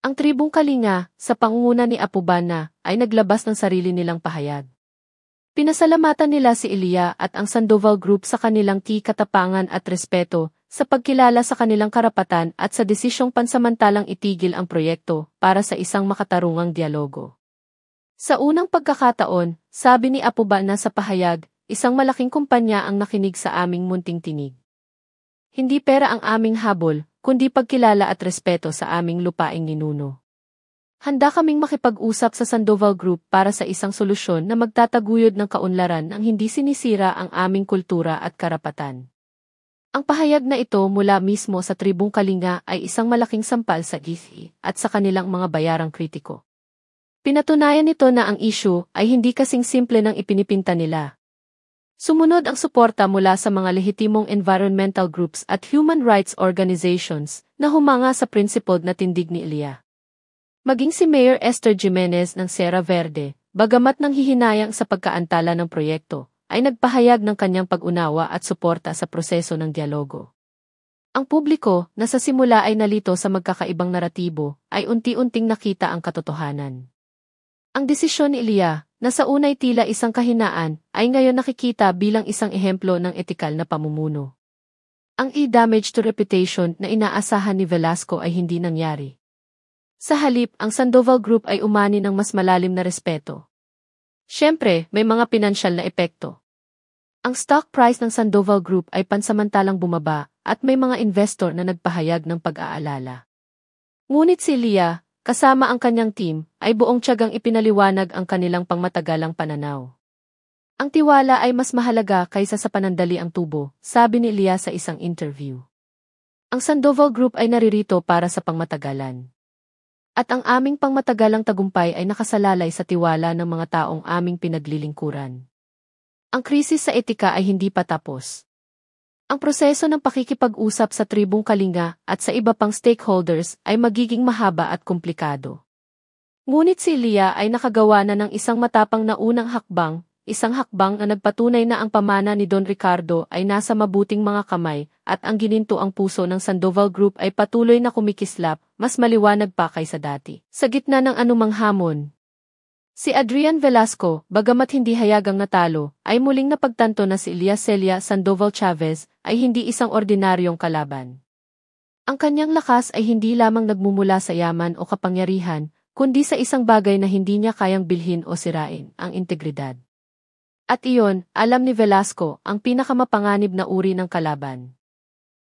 Speaker 1: Ang tribong Kalinga, sa pangunguna ni Apubana, ay naglabas ng sarili nilang pahayag. Pinasalamatan nila si Elia at ang Sandoval Group sa kanilang katapangan at respeto, sa pagkilala sa kanilang karapatan at sa desisyong pansamantalang itigil ang proyekto para sa isang makatarungang dialogo. Sa unang pagkakataon, sabi ni Apubana sa pahayag, isang malaking kumpanya ang nakinig sa aming munting tinig. Hindi pera ang aming habol, kundi pagkilala at respeto sa aming lupaing ninuno. Handa kaming makipag-usap sa Sandoval Group para sa isang solusyon na magtataguyod ng kaunlaran nang hindi sinisira ang aming kultura at karapatan. Ang pahayag na ito mula mismo sa tribong Kalinga ay isang malaking sampal sa GISI at sa kanilang mga bayarang kritiko. Pinatunayan nito na ang issue ay hindi kasing simple ng ipinipinta nila. Sumunod ang suporta mula sa mga lehitimong environmental groups at human rights organizations na humanga sa principled na tindig ni Elia. Maging si Mayor Esther Jimenez ng Sierra Verde, bagamat nanghihinayang sa pagkaantala ng proyekto, ay nagpahayag ng kanyang pag-unawa at suporta sa proseso ng dialogo. Ang publiko, na sa simula ay nalito sa magkakaibang naratibo, ay unti-unting nakita ang katotohanan. Ang desisyon ni Elia, na sa unay tila isang kahinaan, ay ngayon nakikita bilang isang ehemplo ng etikal na pamumuno. Ang damage to reputation na inaasahan ni Velasco ay hindi nangyari. Sa halip, ang Sandoval Group ay umani ng mas malalim na respeto. Siyempre, may mga pinansyal na epekto. Ang stock price ng Sandoval Group ay pansamantalang bumaba at may mga investor na nagpahayag ng pag-aalala. Ngunit si Elia, kasama ang kanyang team, ay buong tiyagang ipinaliwanag ang kanilang pangmatagalang pananaw. Ang tiwala ay mas mahalaga kaysa sa panandali ang tubo, sabi ni Ilya sa isang interview. Ang Sandoval Group ay naririto para sa pangmatagalan. At ang aming pangmatagalang tagumpay ay nakasalalay sa tiwala ng mga taong aming pinaglilingkuran. Ang krisis sa etika ay hindi pa tapos. Ang proseso ng pakikipag-usap sa tribong Kalinga at sa iba pang stakeholders ay magiging mahaba at komplikado. Ngunit si Ilya ay nakagawa na ng isang matapang na unang hakbang, isang hakbang na nagpatunay na ang pamana ni Don Ricardo ay nasa mabuting mga kamay at ang gininto ang puso ng Sandoval Group ay patuloy na kumikislap, mas maliwanag pa kaysa dati. Sa gitna ng anumang hamon, si Adrian Velasco, bagamat hindi hayagang natalo, ay muling napagtanto na si Ilya Celia Sandoval Chavez ay hindi isang ordinaryong kalaban. Ang kanyang lakas ay hindi lamang nagmumula sa yaman o kapangyarihan, kundi sa isang bagay na hindi niya kayang bilhin o sirain, ang integridad. At iyon, alam ni Velasco, ang pinakamapanganib na uri ng kalaban.